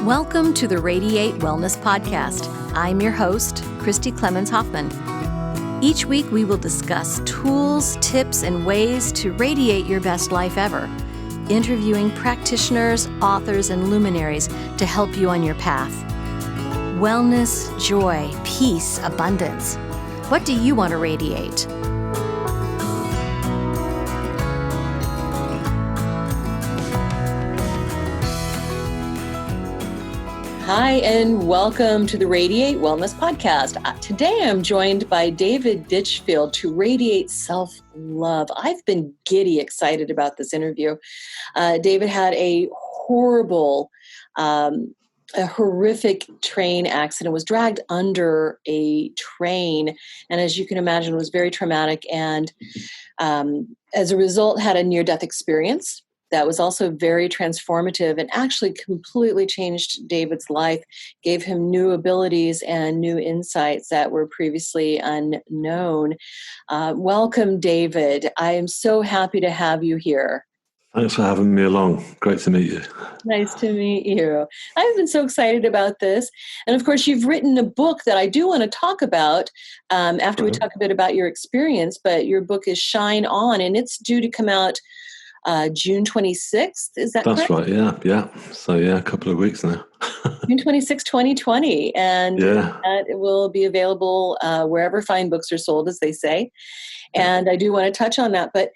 Welcome to the Radiate Wellness Podcast. I'm your host, Christy Clemens Hoffman. Each week we will discuss tools, tips, and ways to radiate your best life ever, interviewing practitioners, authors, and luminaries to help you on your path. Wellness, joy, peace, abundance. What do you want to radiate? Hi, and welcome to the Radiate Wellness Podcast. Today I'm joined by David Ditchfield to radiate self-love. I've been giddy excited about this interview. David had a horrific train accident, was dragged under a train, and as you can imagine, was very traumatic, and as a result had a near-death experience. That was also very transformative and actually completely changed David's life, gave him new abilities and new insights that were previously unknown. Welcome, David. I am so happy to have you here. Thanks for having me along. Great to meet you. Nice to meet you. I've been so excited about this. And of course, you've written a book that I do want to talk about after we talk a bit about your experience, but your book is Shine On, and it's due to come out June 26th, is that correct? That's right, yeah. So, a couple of weeks now. June 26, 2020. And it will be available wherever fine books are sold, as they say. And I do want to touch on that. But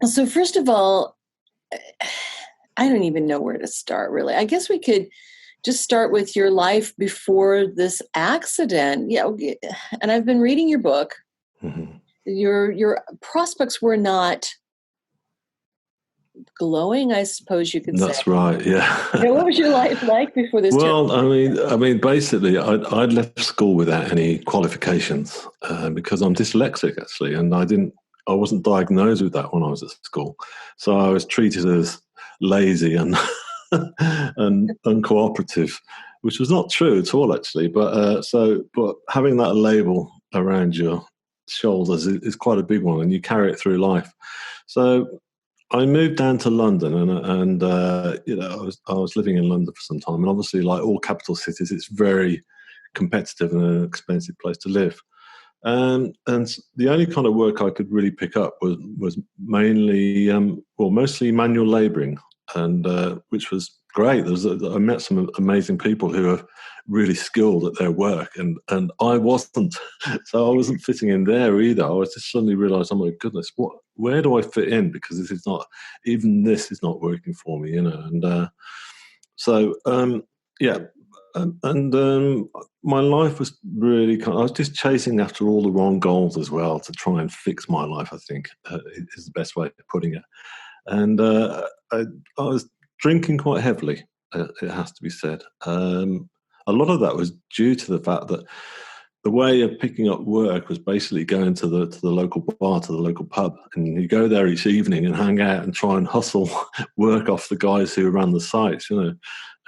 so first of all, I don't even know where to start, really. I guess we could just start with your life before this accident. Yeah, and I've been reading your book. Mm-hmm. Your prospects were not glowing, I suppose you could say. That's right, yeah. What was your life like before this? Well, I mean, basically, I'd left school without any qualifications because I'm dyslexic, actually, and I wasn't diagnosed with that when I was at school. So I was treated as lazy and and uncooperative, which was not true at all, actually. But having that label around your shoulders is quite a big one, and you carry it through life. So I moved down to London, and I was living in London for some time, and obviously, like all capital cities, it's very competitive and an expensive place to live. And the only kind of work I could really pick up was mainly, mostly manual labouring, and which was great. I met some amazing people who are really skilled at their work, and I wasn't, so I wasn't fitting in there either. I was just suddenly realised, oh my goodness, where do I fit in? Because this is not working for me, And my life was really I was just chasing after all the wrong goals as well to try and fix my life, I think, is the best way of putting it. And I was drinking quite heavily, it has to be said. A lot of that was due to the fact that the way of picking up work was basically going to the local bar, to the local pub, and you go there each evening and hang out and try and hustle work off the guys who ran the sites, and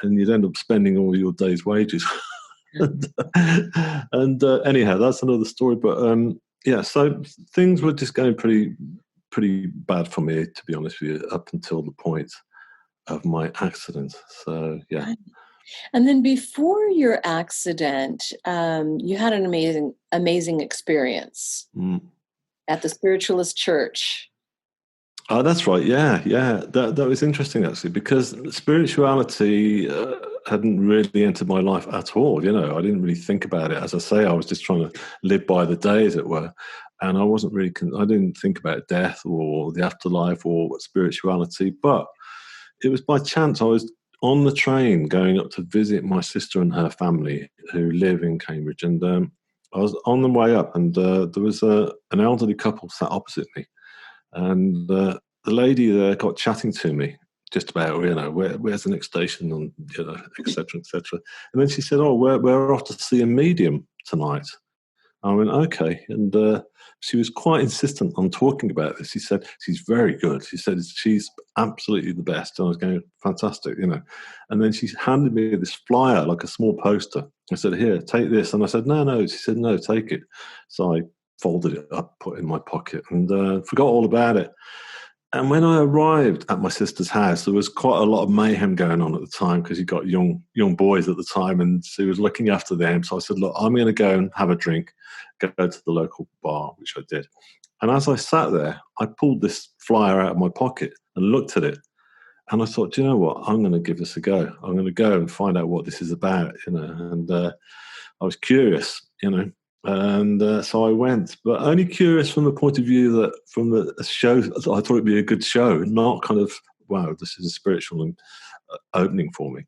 you'd end up spending all your day's wages. and anyhow, that's another story. But so things were just going pretty bad for me, to be honest with you, up until the point of my accident. So, yeah. And then before your accident, you had an amazing experience at the Spiritualist Church. Oh, that's right. Yeah. That was interesting, actually, because spirituality hadn't really entered my life at all. I didn't really think about it. As I say, I was just trying to live by the day, as it were. And I wasn't really, I didn't think about death or the afterlife or spirituality. But it was by chance I was on the train going up to visit my sister and her family who live in Cambridge. And I was on the way up, and there was an elderly couple sat opposite me. And the lady there got chatting to me just about, where's the next station, and et cetera, et cetera. And then she said, "Oh, we're off to see a medium tonight." I went, "Okay." And she was quite insistent on talking about this. She said, "She's very good." She said, "She's absolutely the best." And I was going, "Fantastic," And then she handed me this flyer, like a small poster. I said, "Here, take this." And I said, "No." She said, "No, take it." So I folded it up, put it in my pocket, and forgot all about it. And when I arrived at my sister's house, there was quite a lot of mayhem going on at the time because you got young boys at the time, and she was looking after them. So I said, look, I'm going to go and have a drink, go to the local bar, which I did. And as I sat there, I pulled this flyer out of my pocket and looked at it. And I thought, do you know what? I'm going to give this a go. I'm going to go and find out what this is about, And I was curious, And so I went, but only curious from the point of view that from the show, I thought it'd be a good show, not kind of, wow, this is a spiritual opening for me.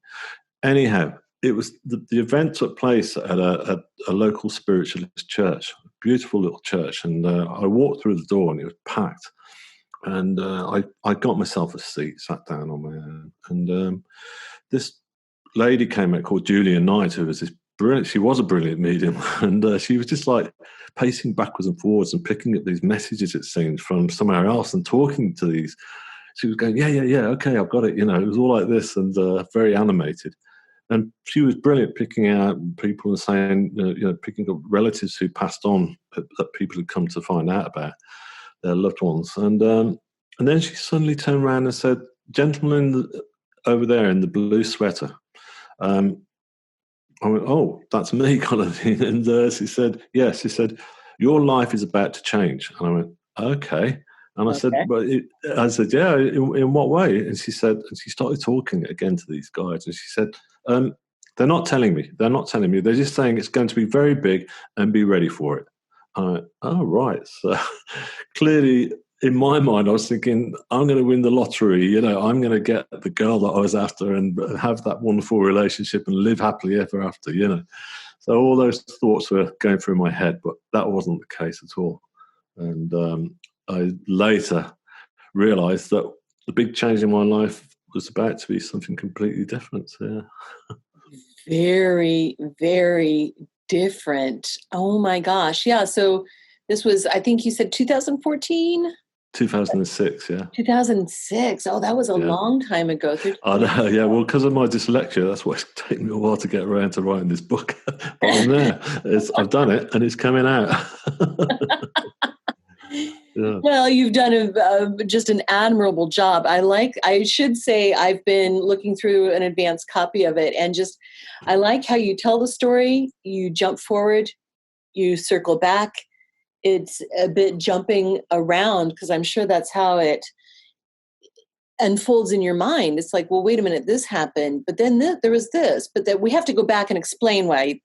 Anyhow, it was the event took place at a local spiritualist church, beautiful little church, and I walked through the door and it was packed. And I got myself a seat, sat down on my own, and this lady came out called Julia Knight, who was this brilliant. She was a brilliant medium, and she was just like pacing backwards and forwards and picking up these messages, it seemed, from somewhere else and talking to these. She was going, yeah, okay, I've got it. It was all like this and very animated. And she was brilliant picking out people and saying, picking up relatives who passed on that people had come to find out about their loved ones. And then she suddenly turned around and said, gentleman over there in the blue sweater. I went, oh, that's me, kind of thing. And she said, yes. She said, your life is about to change. And I went, okay. And I said, yeah, in what way? And she said, and she started talking again to these guys. And she said, they're not telling me. They're not telling me. They're just saying it's going to be very big and be ready for it. I went, oh, right. So clearly, in my mind, I was thinking, I'm going to win the lottery. I'm going to get the girl that I was after and have that wonderful relationship and live happily ever after, So all those thoughts were going through my head, but that wasn't the case at all. And I later realized that the big change in my life was about to be something completely different. Yeah. Very, very different. Oh my gosh. Yeah. So this was, I think you said 2014? 2006, yeah. 2006. Oh, that was a long time ago. I know, yeah. Well, because of my dyslexia, that's why it's taken me a while to get around to writing this book. But I'm there. I've done it, and it's coming out. Yeah. Well, you've done just an admirable job. I should say I've been looking through an advanced copy of it, and I like how you tell the story. You jump forward, you circle back. It's a bit jumping around because I'm sure that's how it unfolds in your mind. It's like, well, wait a minute, this happened, but then there was this, but that we have to go back and explain why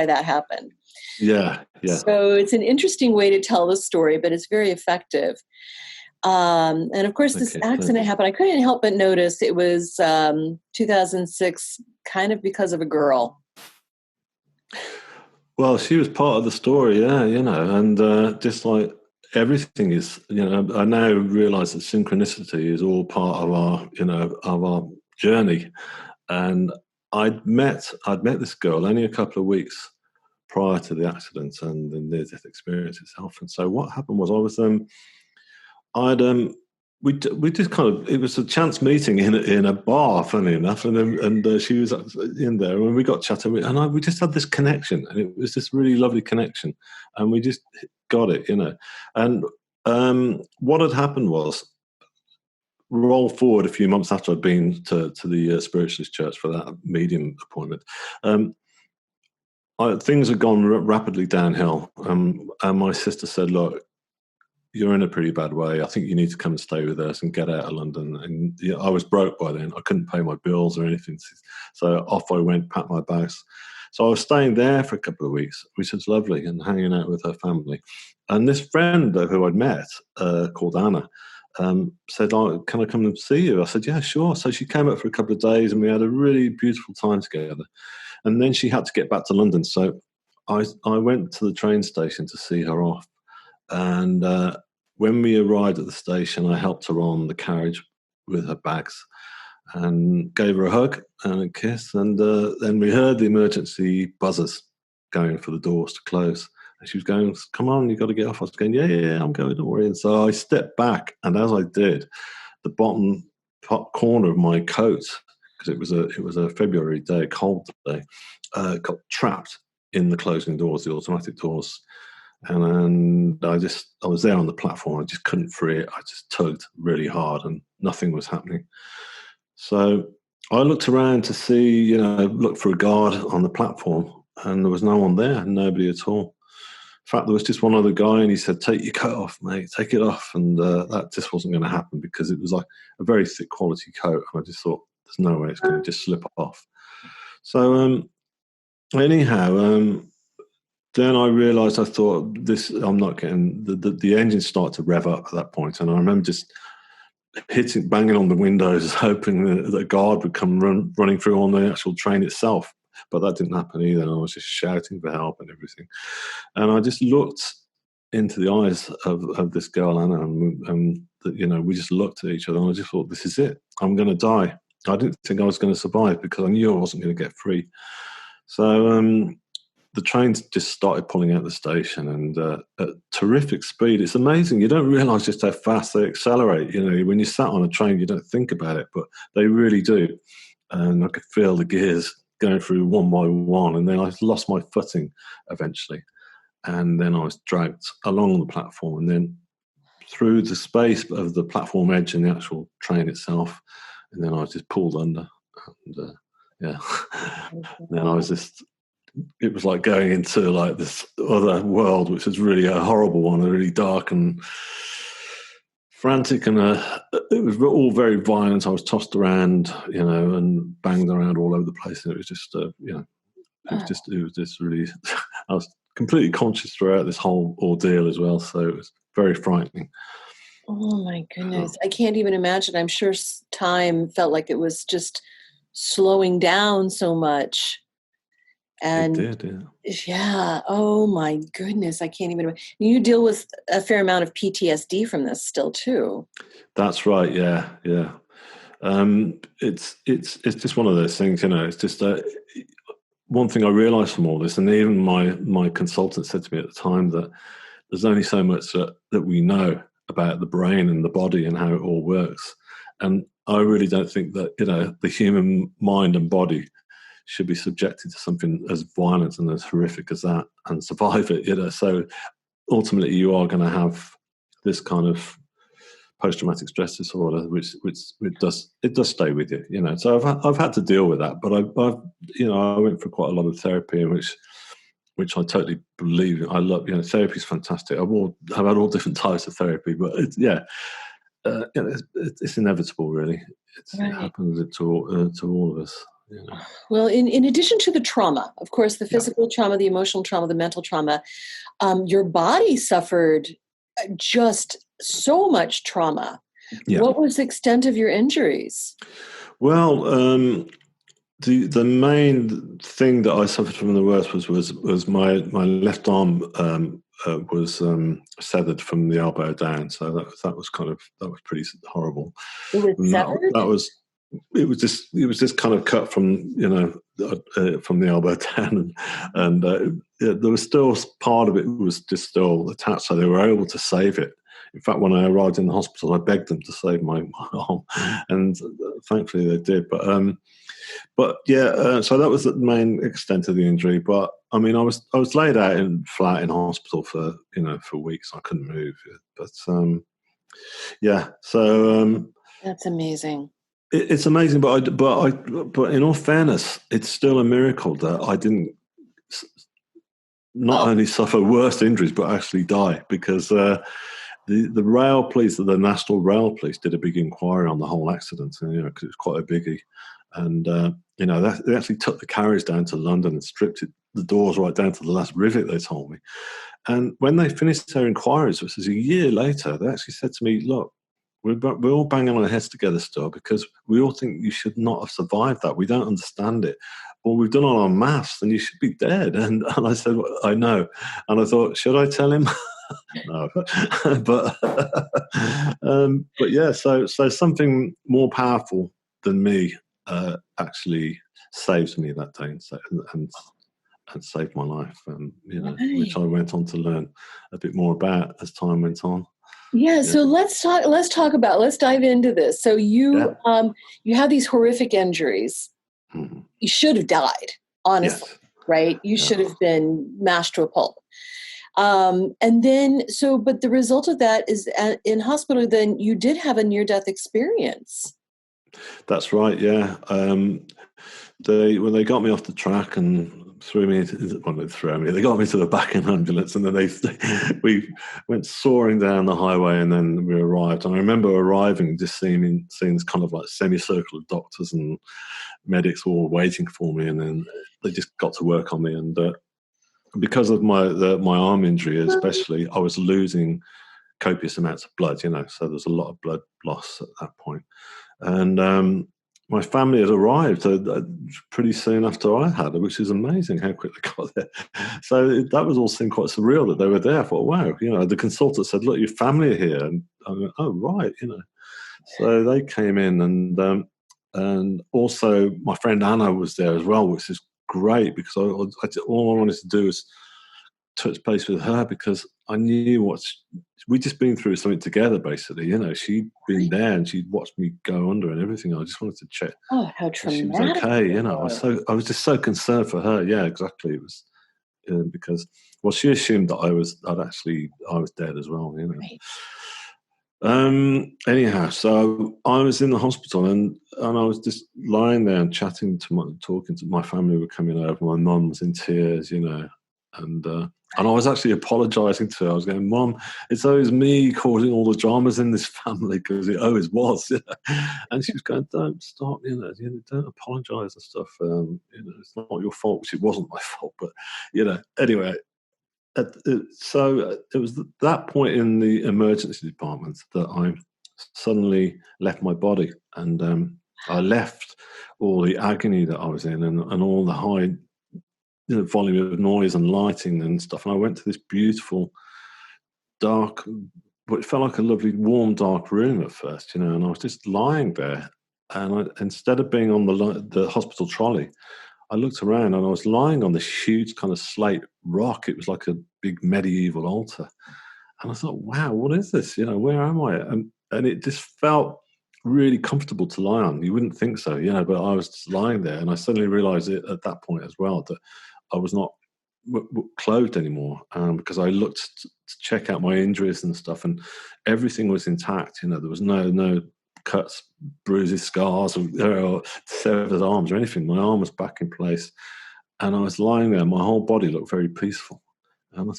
that happened. Yeah. So it's an interesting way to tell the story, but it's very effective. And of course, this accident happened. I couldn't help but notice it was 2006, kind of because of a girl. Well, she was part of the story, yeah, and just like everything is, I now realize that synchronicity is all part of our journey. And I'd met this girl only a couple of weeks prior to the accident and the near-death experience itself. And so what happened was we just kind of, it was a chance meeting in a bar, funny enough, and she was in there, and we got chatting, and we just had this connection, and it was this really lovely connection, and we just got it, And what had happened was, roll forward a few months after I'd been to the spiritualist church for that medium appointment. Things had gone rapidly downhill, and my sister said, look, you're in a pretty bad way. I think you need to come and stay with us and get out of London. And I was broke by then. I couldn't pay my bills or anything. So off I went, packed my bags. So I was staying there for a couple of weeks, which was lovely, and hanging out with her family. And this friend who I'd met, called Anna, said, can I come and see you? I said, yeah, sure. So she came up for a couple of days, and we had a really beautiful time together. And then she had to get back to London. So I went to the train station to see her off. And when we arrived at the station, I helped her on the carriage with her bags and gave her a hug and a kiss. And then we heard the emergency buzzers going for the doors to close. And she was going, come on, you've got to get off. I was going, yeah, I'm going, don't worry. And so I stepped back. And as I did, the bottom corner of my coat, because it was a February day, a cold day, got trapped in the closing doors, the automatic doors. And I was there on the platform. I just couldn't free it. I just tugged really hard, and nothing was happening. So I looked around to see, look for a guard on the platform, and there was no one there, nobody at all. In fact, there was just one other guy, and he said, "Take your coat off, mate. Take it off." And that just wasn't going to happen because it was like a very thick quality coat, and I just thought, "There's no way it's going to just slip off." So anyhow, then I realised, I thought, I'm not getting the engine started to rev up at that point, and I remember just banging on the windows, hoping that the guard would come running through on the actual train itself. But that didn't happen either. And I was just shouting for help and everything. And I just looked into the eyes of this girl, Anna, and we just looked at each other, and I just thought, this is it. I'm going to die. I didn't think I was going to survive because I knew I wasn't going to get free. So the trains just started pulling out the station, and at terrific speed. It's amazing. You don't realise just how fast they accelerate. When you're sat on a train, you don't think about it, but they really do. And I could feel the gears going through one by one, and then I lost my footing eventually. And then I was dragged along the platform, and then through the space of the platform edge and the actual train itself. And then I was just pulled under. And then I was just... It was like going into like this other world, which was really a horrible one, really dark and frantic, and it was all very violent. I was tossed around, and banged around all over the place, and it was just, it was just really. I was completely conscious throughout this whole ordeal as well, so it was very frightening. Oh my goodness! I can't even imagine. I'm sure time felt like it was just slowing down so much. And it did, yeah. Oh my goodness. I can't even. You deal with a fair amount of PTSD from this still too. That's right. Yeah. It's just one of those things, It's just one thing I realised from all this, and even my consultant said to me at the time, that there's only so much that we know about the brain and the body and how it all works. And I really don't think that the human mind and body should be subjected to something as violent and as horrific as that and survive it. So ultimately, you are going to have this kind of post-traumatic stress disorder, which does stay with you. So I've had to deal with that, but I went for quite a lot of therapy, which I totally believe in. I love, therapy is fantastic. I've had all different types of therapy, but it's inevitable, really. It happens to all of us. Well, in addition to the trauma, of course, the physical trauma, the emotional trauma, the mental trauma, your body suffered just so much trauma. Yeah. What was the extent of your injuries? Well, the main thing that I suffered from the worst was my left arm was severed from the elbow down. So that was pretty horrible. It was severed? It was just kind of cut from from the elbow down, and there was still part of it was just still attached, so they were able to save it. In fact, when I arrived in the hospital, I begged them to save my arm, and thankfully they did. But so that was the main extent of the injury. But I mean, I was laid out flat in hospital for weeks. I couldn't move. But so that's amazing. It's amazing, but in all fairness, it's still a miracle that I didn't not only suffer worse injuries but actually die, because the rail police, the National Rail Police, did a big inquiry on the whole accident, and because it was quite a biggie, and they actually took the carriage down to London and stripped the doors right down to the last rivet. They told me, and when they finished their inquiries, which was a year later, they actually said to me, "Look, we're all banging our heads together still because we all think you should not have survived that. We don't understand it. Well, we've done all our maths and you should be dead." And I said, well, I know. And I thought, should I tell him? No. But yeah, so something more powerful than me actually saved me that day and saved my life, which I went on to learn a bit more about as time went on. Yeah, so let's dive into this. So you have these horrific injuries. Mm-hmm. You should have died, honestly, right? You should have been mashed to a pulp. And then, but the result of that is in hospital, then you did have a near-death experience. That's right. Yeah. When they got me off the track and they got me to the back in ambulance, and then we went soaring down the highway, and then we arrived. And I remember arriving, just seeing this kind of like semicircle of doctors and medics all waiting for me, and then they just got to work on me. And because of my arm injury, especially, I was losing copious amounts of blood. So there was a lot of blood loss at that point. And my family had arrived pretty soon after I had it, which is amazing how quick they got there. So that was all seemed quite surreal that they were there. I thought, wow, the consultant said, "Look, your family are here," and I went, "Oh, right," So they came in, and also my friend Anna was there as well, which is great because all I wanted to do was touch base with her, because I knew we'd just been through something together, basically. She'd been there and she'd watched me go under and everything. I just wanted to check how traumatic she was okay. I was just so concerned for her. Yeah, exactly. It was because, well, she assumed that I was dead as well. Right. Anyhow, so I was in the hospital, and I was just lying there and talking to my family were coming over. My mum was in tears, and I was actually apologising to her. I was going, "Mum, it's always me causing all the dramas in this family, because it always was." And she was going, "Don't stop, don't apologise and stuff. It's not your fault," which it wasn't my fault, but anyway. So it was that point in the emergency department that I suddenly left my body, and I left all the agony that I was in, and all the high volume of noise and lighting and stuff. And I went to this beautiful, dark, but it felt like a lovely, warm, dark room at first, and I was just lying there. And instead of being on the hospital trolley, I looked around and I was lying on this huge kind of slate rock. It was like a big medieval altar. And I thought, wow, what is this? Where am I? And it just felt really comfortable to lie on. You wouldn't think so, but I was just lying there, and I suddenly realized it at that point as well, that I was not clothed anymore, because I looked to check out my injuries and stuff, and everything was intact. There was no cuts, bruises, scars, or severed arms or anything. My arm was back in place, and I was lying there. My whole body looked very peaceful, and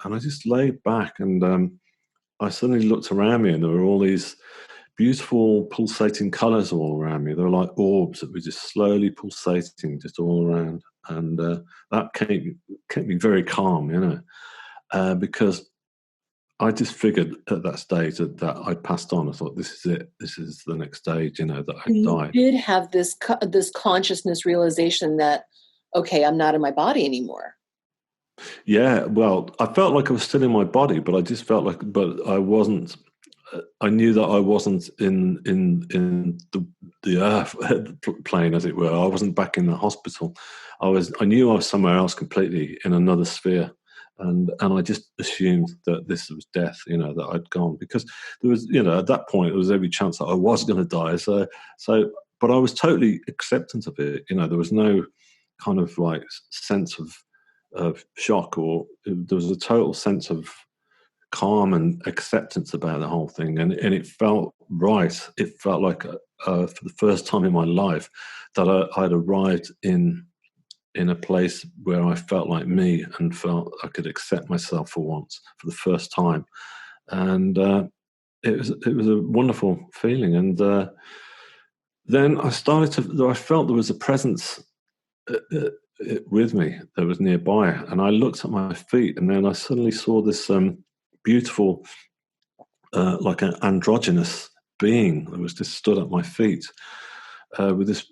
I just laid back, and I suddenly looked around me, and there were all these beautiful pulsating colours all around me. They were like orbs that were just slowly pulsating just all around, and that kept me very calm, because I just figured at that stage that I'd passed on. I thought, this is it. This is the next stage, that I died. You did have this consciousness realization that, okay, I'm not in my body anymore. Yeah, well, I felt like I was still in my body, but I just felt but I wasn't. I knew that I wasn't in the earth plane, as it were. I wasn't back in the hospital. I knew I was somewhere else completely, in another sphere. And I just assumed that this was death, that I'd gone, because there was, at that point, there was every chance that I was going to die. So, but I was totally acceptant of it. There was no kind of like sense of shock, or there was a total sense of calm and acceptance about the whole thing. And it felt right. It felt like for the first time in my life that I'd arrived in a place where I felt like me, and felt I could accept myself for once, for the first time. And it was a wonderful feeling. And then I felt there was a presence with me that was nearby, and I looked at my feet, and then I suddenly saw this beautiful, like an androgynous being that was just stood at my feet, with this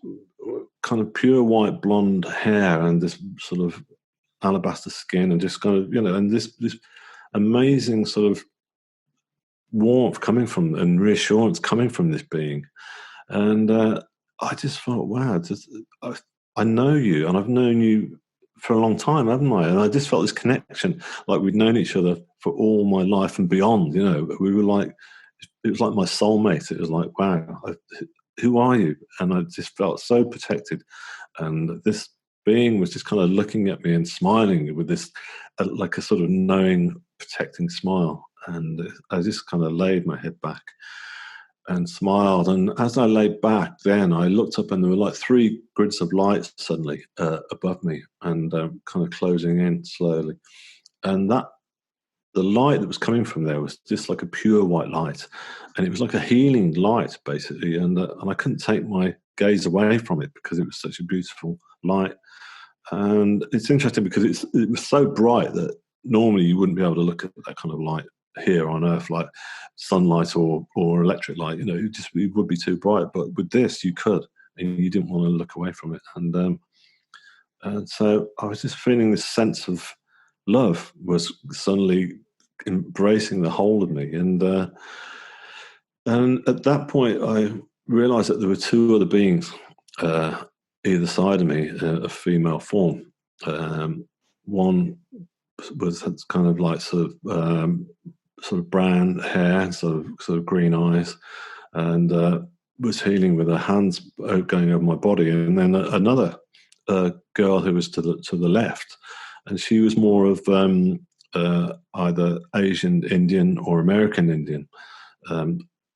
kind of pure white blonde hair and this sort of alabaster skin, and just kind of, and this amazing sort of warmth coming from, and reassurance coming from this being. And I just thought, wow, I know you, and I've known you for a long time, haven't I? And I just felt this connection, like we'd known each other for all my life and beyond. We were like, it was like my soulmate. It was like, wow, who are you? And I just felt so protected. And this being was just kind of looking at me and smiling with this, like a sort of knowing, protecting smile. And I just kind of laid my head back and smiled. And as I laid back, then I looked up and there were like 3 grids of light suddenly above me and kind of closing in slowly. And the light that was coming from there was just like a pure white light. And it was like a healing light, basically. And I couldn't take my gaze away from it because it was such a beautiful light. And it's interesting because it was so bright that normally you wouldn't be able to look at that kind of light here on Earth, like sunlight or electric light. It would be too bright. But with this, you could, and you didn't want to look away from it. And so I was just feeling this sense of love was suddenly embracing the whole of me. And at that point, I realized that there were 2 other beings either side of me, a female form. One was kind of like sort of brown hair, sort of green eyes, and was healing with her hands going over my body. And then another girl who was to the left, and she was more of either Asian Indian or American Indian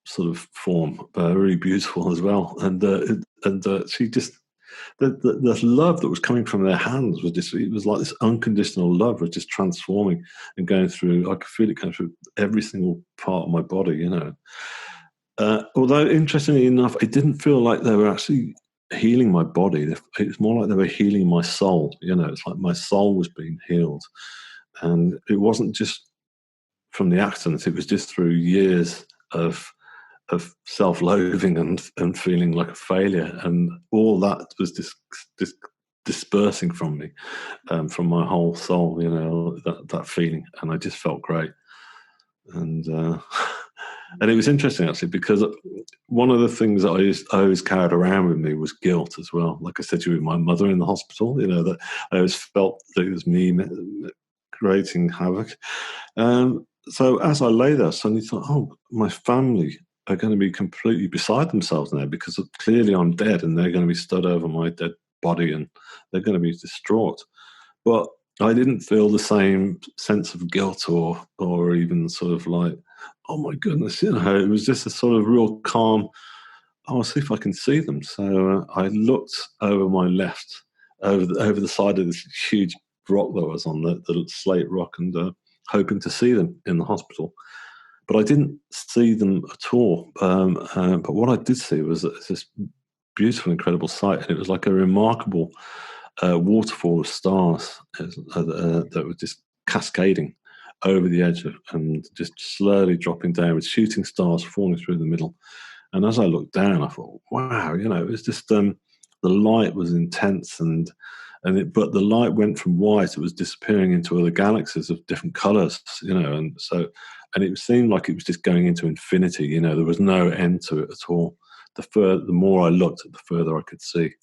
sort of form, really beautiful as well. And she just the love that was coming from their hands was just, it was like this unconditional love was just transforming and going through. I could feel it going through every single part of my body, although interestingly enough, it didn't feel like they were actually healing my body. It was more like they were healing my soul. It's like my soul was being healed. And it wasn't just from the accident, it was just through years of self-loathing and feeling like a failure, and all that was just dispersing from me, from my whole soul, that feeling. And I just felt great. And and it was interesting actually, because one of the things that I always carried around with me was guilt as well. Like I said to you, with my mother in the hospital, that I always felt that it was me creating havoc. So as I lay there, I suddenly thought, oh, my family are going to be completely beside themselves now, because clearly I'm dead and they're going to be stood over my dead body and they're going to be distraught. But I didn't feel the same sense of guilt or even sort of like, oh my goodness, it was just a sort of real calm, I'll see if I can see them. So I looked over my left, over the side of this huge rock that was on, the slate rock, and hoping to see them in the hospital. But I didn't see them at all. But what I did see was this beautiful, incredible sight. And it was like a remarkable waterfall of stars that were just cascading over the edge and just slowly dropping down, with shooting stars falling through the middle. And as I looked down, I thought, wow, it was just the light was intense, but the light went from white, it was disappearing into other galaxies of different colors, and it seemed like it was just going into infinity. There was no end to it at all. The more I looked, the further I could see.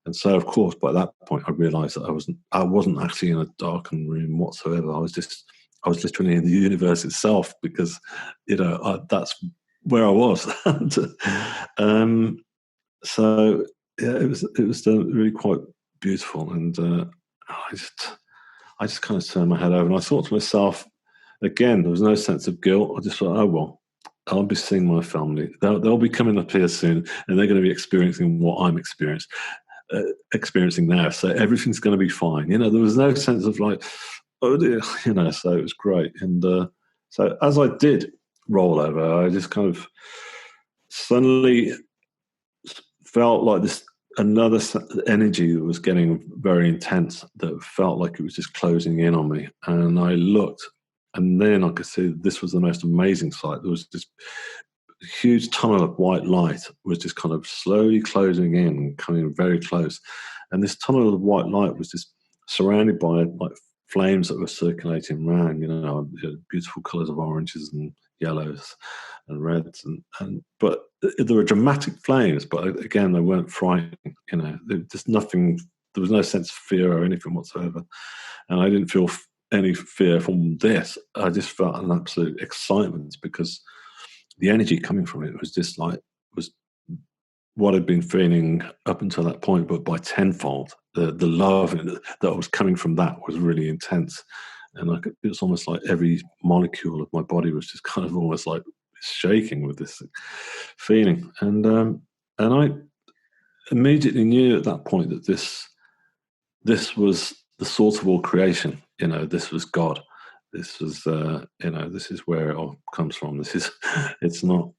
And so, of course, by that point, I realized that I wasn't actually in a darkened room whatsoever. I was literally in the universe itself, because, that's where I was. So yeah, it was really quite beautiful. And I just kind of turned my head over and I thought to myself, again, there was no sense of guilt. I just thought, oh, well, I'll be seeing my family. They'll be coming up here soon, and they're going to be experiencing what I'm experiencing now. So everything's going to be fine. There was no sense of like, oh dear, so it was great. And so as I did roll over, I just kind of suddenly felt like this another energy that was getting very intense, that felt like it was just closing in on me. And I looked, and then I could see this was the most amazing sight. There was this huge tunnel of white light was just kind of slowly closing in and coming very close. And this tunnel of white light was just surrounded by like flames that were circulating around, beautiful colours of oranges and yellows and reds, but there were dramatic flames, but again, they weren't frightening. Just nothing. There was no sense of fear or anything whatsoever, and I didn't feel any fear from this. I just felt an absolute excitement, because the energy coming from it was just like was what I'd been feeling up until that point, but by tenfold. the love that was coming from that was really intense. And it was almost like every molecule of my body was just kind of almost like shaking with this feeling. And I immediately knew at that point that this was the source of all creation. This was God. This was, this is where it all comes from. It's not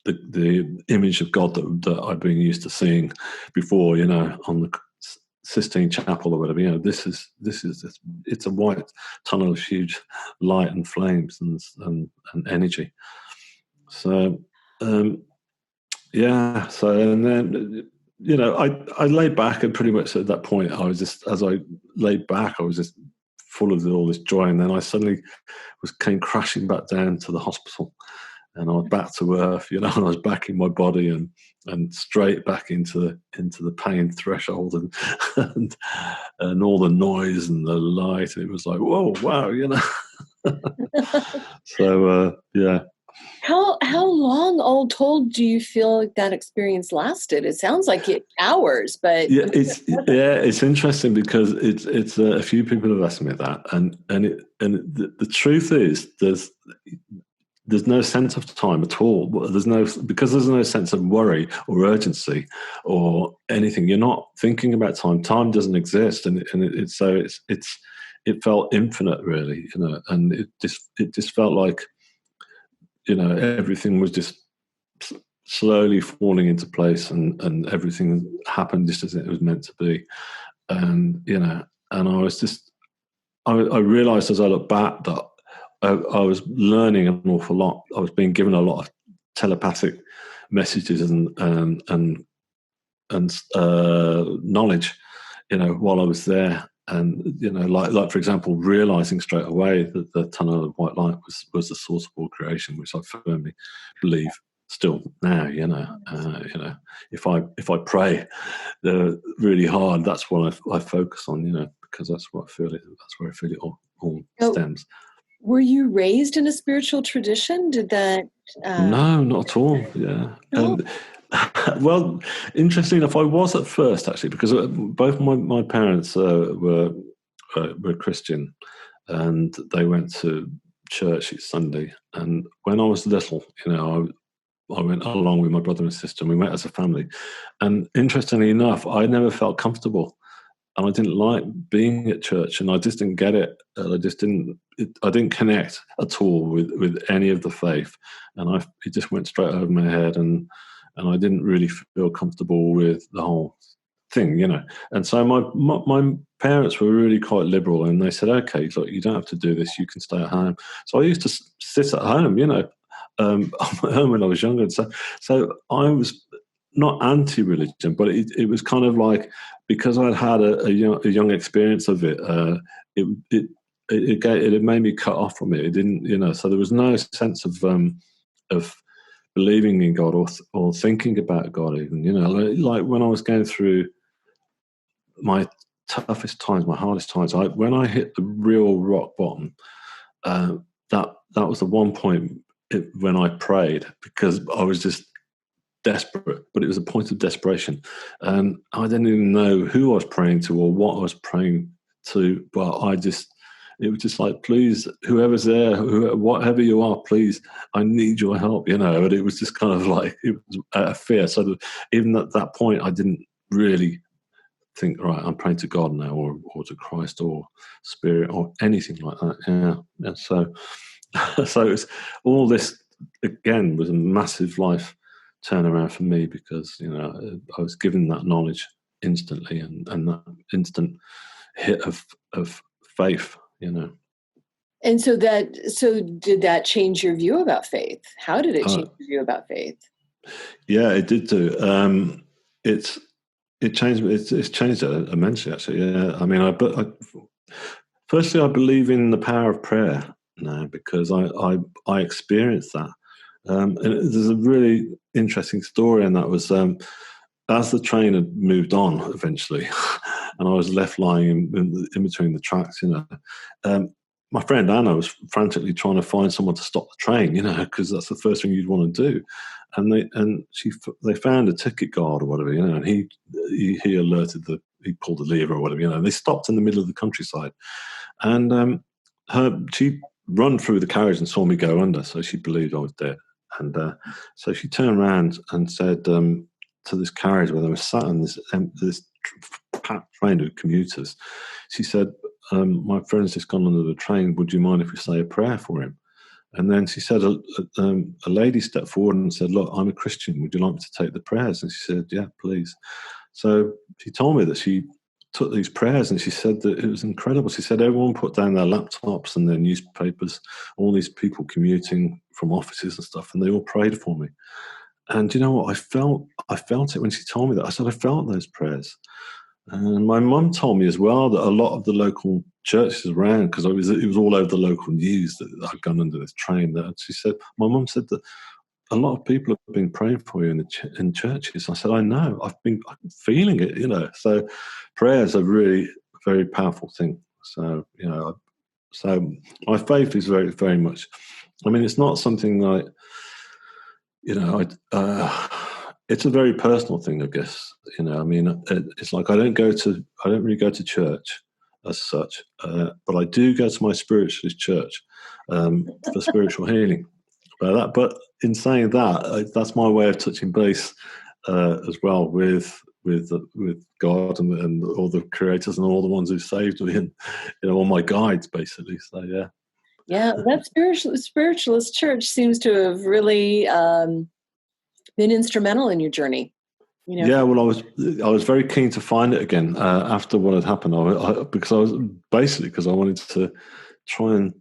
the image of God that I've been used to seeing before, on the Sistine Chapel or whatever. This is it's a white tunnel of huge light and flames and energy. So, yeah. So, and then, I laid back, and pretty much at that point, as I laid back, I was just full of all this joy. And then I suddenly came crashing back down to the hospital, and I was back to earth, and I was back in my body and straight back into the pain threshold and all the noise and the light. And it was like, whoa, wow, So, yeah. How long, all told, do you feel like that experience lasted? It sounds like hours, but it's interesting because it's a few people have asked me that, and the truth is there's no sense of time at all. There's no sense of worry or urgency or anything. You're not thinking about time. Time doesn't exist, and it felt infinite, really, and it just felt like, everything was just slowly falling into place, and everything happened just as it was meant to be. And I was just, I realized as I look back that I was learning an awful lot. I was being given a lot of telepathic messages and knowledge, while I was there. And like for example, realizing straight away that the tunnel of white light was the source of all creation, which I firmly believe still now. If I pray really hard, that's what I focus on. Because that's what I feel. That's where I feel it all stems. Were you raised in a spiritual tradition? Did that? No, not at all. Yeah. No? Well, interesting enough, I was at first, actually, because both my parents were Christian, and they went to church each Sunday. And when I was little, I went along with my brother and sister, and we went as a family. And interestingly enough, I never felt comfortable, and I didn't like being at church, and I just didn't get it. I didn't connect at all with any of the faith, and it just went straight over my head, and I didn't really feel comfortable with the whole thing, And so my parents were really quite liberal, and they said, "Okay, look, you don't have to do this. You can stay at home." So I used to sit at home, on my own when I was younger. And so I was not anti-religion, but it was kind of like, because I'd had a young experience of it, it made me cut off from it. It didn't, so there was no sense of believing in God or thinking about God even, like when I was going through my toughest times, my hardest times, when I hit the real rock bottom, that was the one point when I prayed, because I was just desperate, but it was a point of desperation. And I didn't even know who I was praying to or what I was praying to, but it was just like, please, whoever's there, whatever you are, please, I need your help, And it was just kind of like, it was a fear. So even at that point, I didn't really think, right, I'm praying to God now, or to Christ or Spirit or anything like that. Yeah. So it's all this, again, was a massive life turnaround for me, because I was given that knowledge instantly, and that instant hit of faith. And so did that change your view about faith? How did it change your view about faith? Yeah, it did do. It changed. It's changed it immensely, actually. Yeah, I mean, firstly, I believe in the power of prayer now, because I experienced that. And there's a really interesting story, and that was as the train had moved on eventually, and I was left lying in between the tracks. My friend Anna was frantically trying to find someone to stop the train, because that's the first thing you'd want to do. And they found a ticket guard or whatever, and he alerted the he pulled a lever or whatever, and they stopped in the middle of the countryside. And she run through the carriage and saw me go under, so she believed I was dead. And so she turned around and said to this carriage where they were sat in this packed train of commuters, she said, my friend's just gone under the train. Would you mind if we say a prayer for him? And then she said, a lady stepped forward and said, look, I'm a Christian. Would you like me to take the prayers? And she said, yeah, please. So she told me that she took these prayers, and she said that it was incredible. She said everyone put down their laptops and their newspapers, all these people commuting from offices and stuff, and they all prayed for me. And you know what? I felt it when she told me that. I said, I felt those prayers. And my mum told me as well that a lot of the local churches around, because it was all over the local news that I'd gone under this train. That she said, my mum said that a lot of people have been praying for you in churches. I said, I know. I'm feeling it. So prayers are really a very powerful thing. So so my faith is very, very much. I mean, it's not something like it's a very personal thing, I guess. I mean, it's like I don't really go to church as such, but I do go to my spiritualist church for spiritual healing. But in saying that, that's my way of touching base as well with God and all the creators and all the ones who saved me, and all my guides, basically. So yeah. Yeah, that spiritualist church seems to have really been instrumental in your journey. Yeah, well, I was very keen to find it again after what had happened. Because I wanted to try and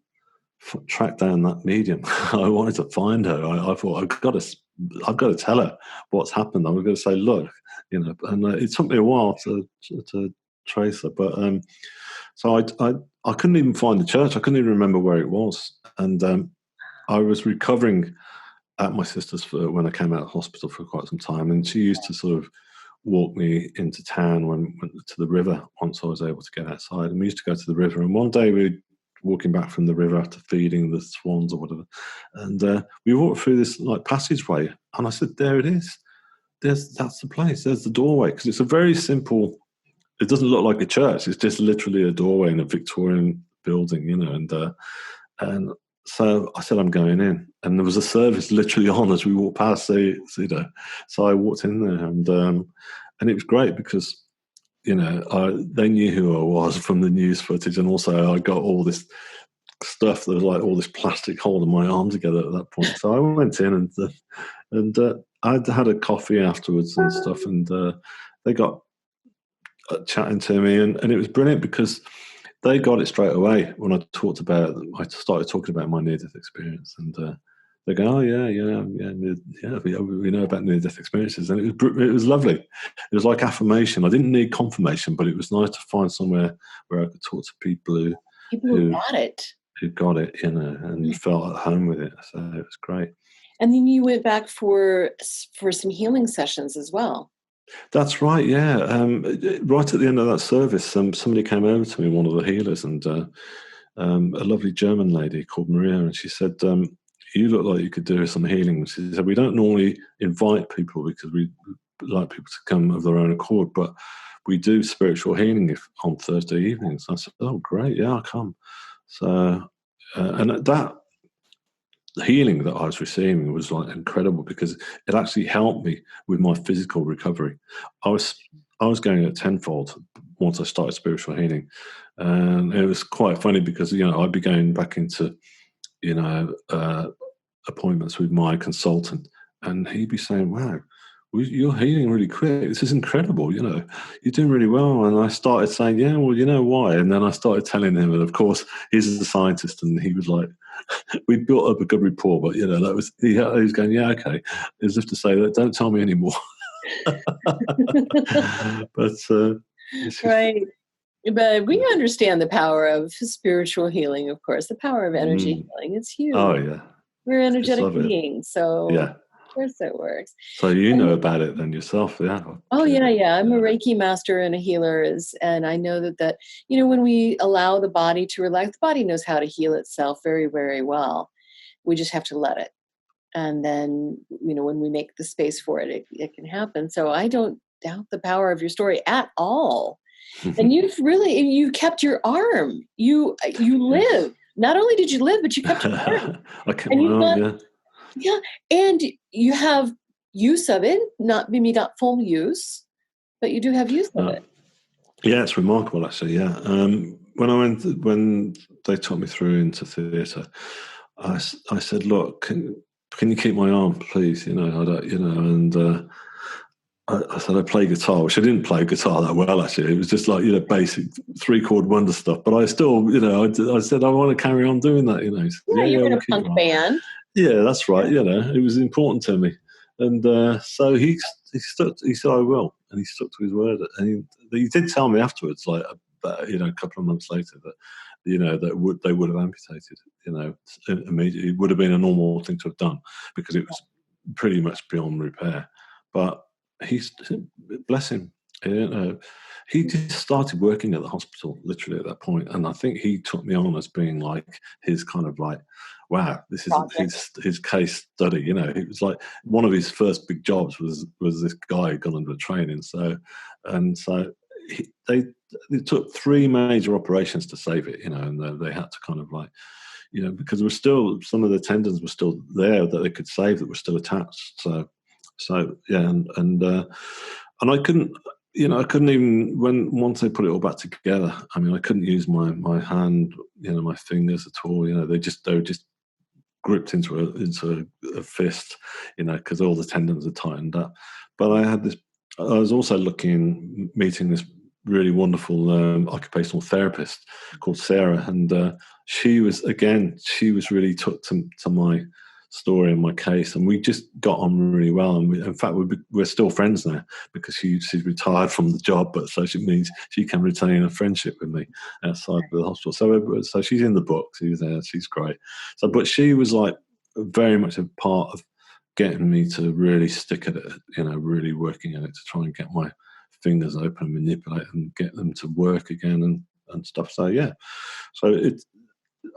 track down that medium. I wanted to find her. I thought I've got to tell her what's happened. I'm going to say, look, and it took me a while to trace her, but so I couldn't even find the church. I couldn't even remember where it was, and I was recovering at my sister's when I came out of hospital for quite some time, and she used to sort of walk me into town to the river once I was able to get outside, and we used to go to the river. And one day we walking back from the river after feeding the swans or whatever, and we walked through this like passageway, and I said, there it is, that's the place, there's the doorway, because it's a very simple, it doesn't look like a church, it's just literally a doorway in a Victorian building, and so I said, I'm going in, and there was a service literally on as we walked past, so I walked in there, and it was great because they knew who I was from the news footage, and also I got all this stuff that was like all this plastic holding my arm together at that point. So I went in and I had a coffee afterwards and stuff, and they got chatting to me, and it was brilliant because they got it straight away when I started talking about my near-death experience, and they go, oh yeah, we know about near-death experiences, and it was lovely. It was like affirmation. I didn't need confirmation, but it was nice to find somewhere where I could talk to people who got it, and felt at home with it. So it was great. And then you went back for some healing sessions as well. That's right, yeah. Right at the end of that service, somebody came over to me, one of the healers, and a lovely German lady called Maria, and she said, you look like you could do some healing. She said, we don't normally invite people because we like people to come of their own accord, but we do spiritual healing on Thursday evenings. I said, oh, great, yeah, I'll come. So, and that healing that I was receiving was like incredible because it actually helped me with my physical recovery. I was going at tenfold once I started spiritual healing, and it was quite funny because I'd be going back into appointments with my consultant, and he'd be saying, wow, you're healing really quick, this is incredible, you're doing really well. And I started saying, yeah, well, you know why? And then I started telling him, and of course he's a scientist, and he was like, we built up a good rapport, but that was he was going, yeah, okay, as if to say that, don't tell me anymore. But right. But we understand the power of spiritual healing, of course, the power of energy healing. It's huge. Oh, yeah. We're energetic beings, so yeah, of course it works. So you know about it then yourself, yeah? Oh, yeah. I'm a Reiki master and a healer, and I know that when we allow the body to relax, the body knows how to heal itself very, very well. We just have to let it. And then, when we make the space for it, it can happen. So I don't doubt the power of your story at all. And you kept your arm. You Yes. live. Not only did you live, but you kept your arm. I kept And my you've arm, got, yeah. yeah, and you have use of it, maybe not full use, but you do have use of No. it. Yeah, it's remarkable, actually. Yeah, when they took me through into theatre, I said, "Look, can you keep my arm, please? You know, I don't, you know." And I said I play guitar, which I didn't play guitar that well. Actually, it was just like basic 3-chord wonder stuff. But I still, I said I want to carry on doing that. He said, Yeah, yeah, you're in we'll a keep punk you on. band. Yeah, that's right. Yeah. It was important to me, and so he stuck. He said I will, and he stuck to his word. And he did tell me afterwards, like about, a couple of months later, that they would have amputated. Immediately. It would have been a normal thing to have done because it was pretty much beyond repair. But he's bless him. He just started working at the hospital literally at that point, and I think he took me on as being like his kind of like, wow, this is Project. his case study. It was like one of his first big jobs was this guy got under training. So they took 3 major operations to save it. And they had to kind of like, because there was still some of the tendons were still there that they could save that were still attached. So yeah, and I couldn't. I couldn't even once they put it all back together. I mean, I couldn't use my hand, my fingers at all. They were just gripped into a fist, because all the tendons are tightened up. But I was also meeting this really wonderful occupational therapist called Sarah, and she was really took to my story and my case, and we just got on really well. And in fact, we're still friends now because she's retired from the job, but so it means she can retain a friendship with me outside the hospital. So she's in the book. She's great. So, but she was like very much a part of getting me to really stick at it, really working at it to try and get my fingers open and manipulate and get them to work again and stuff. So yeah, so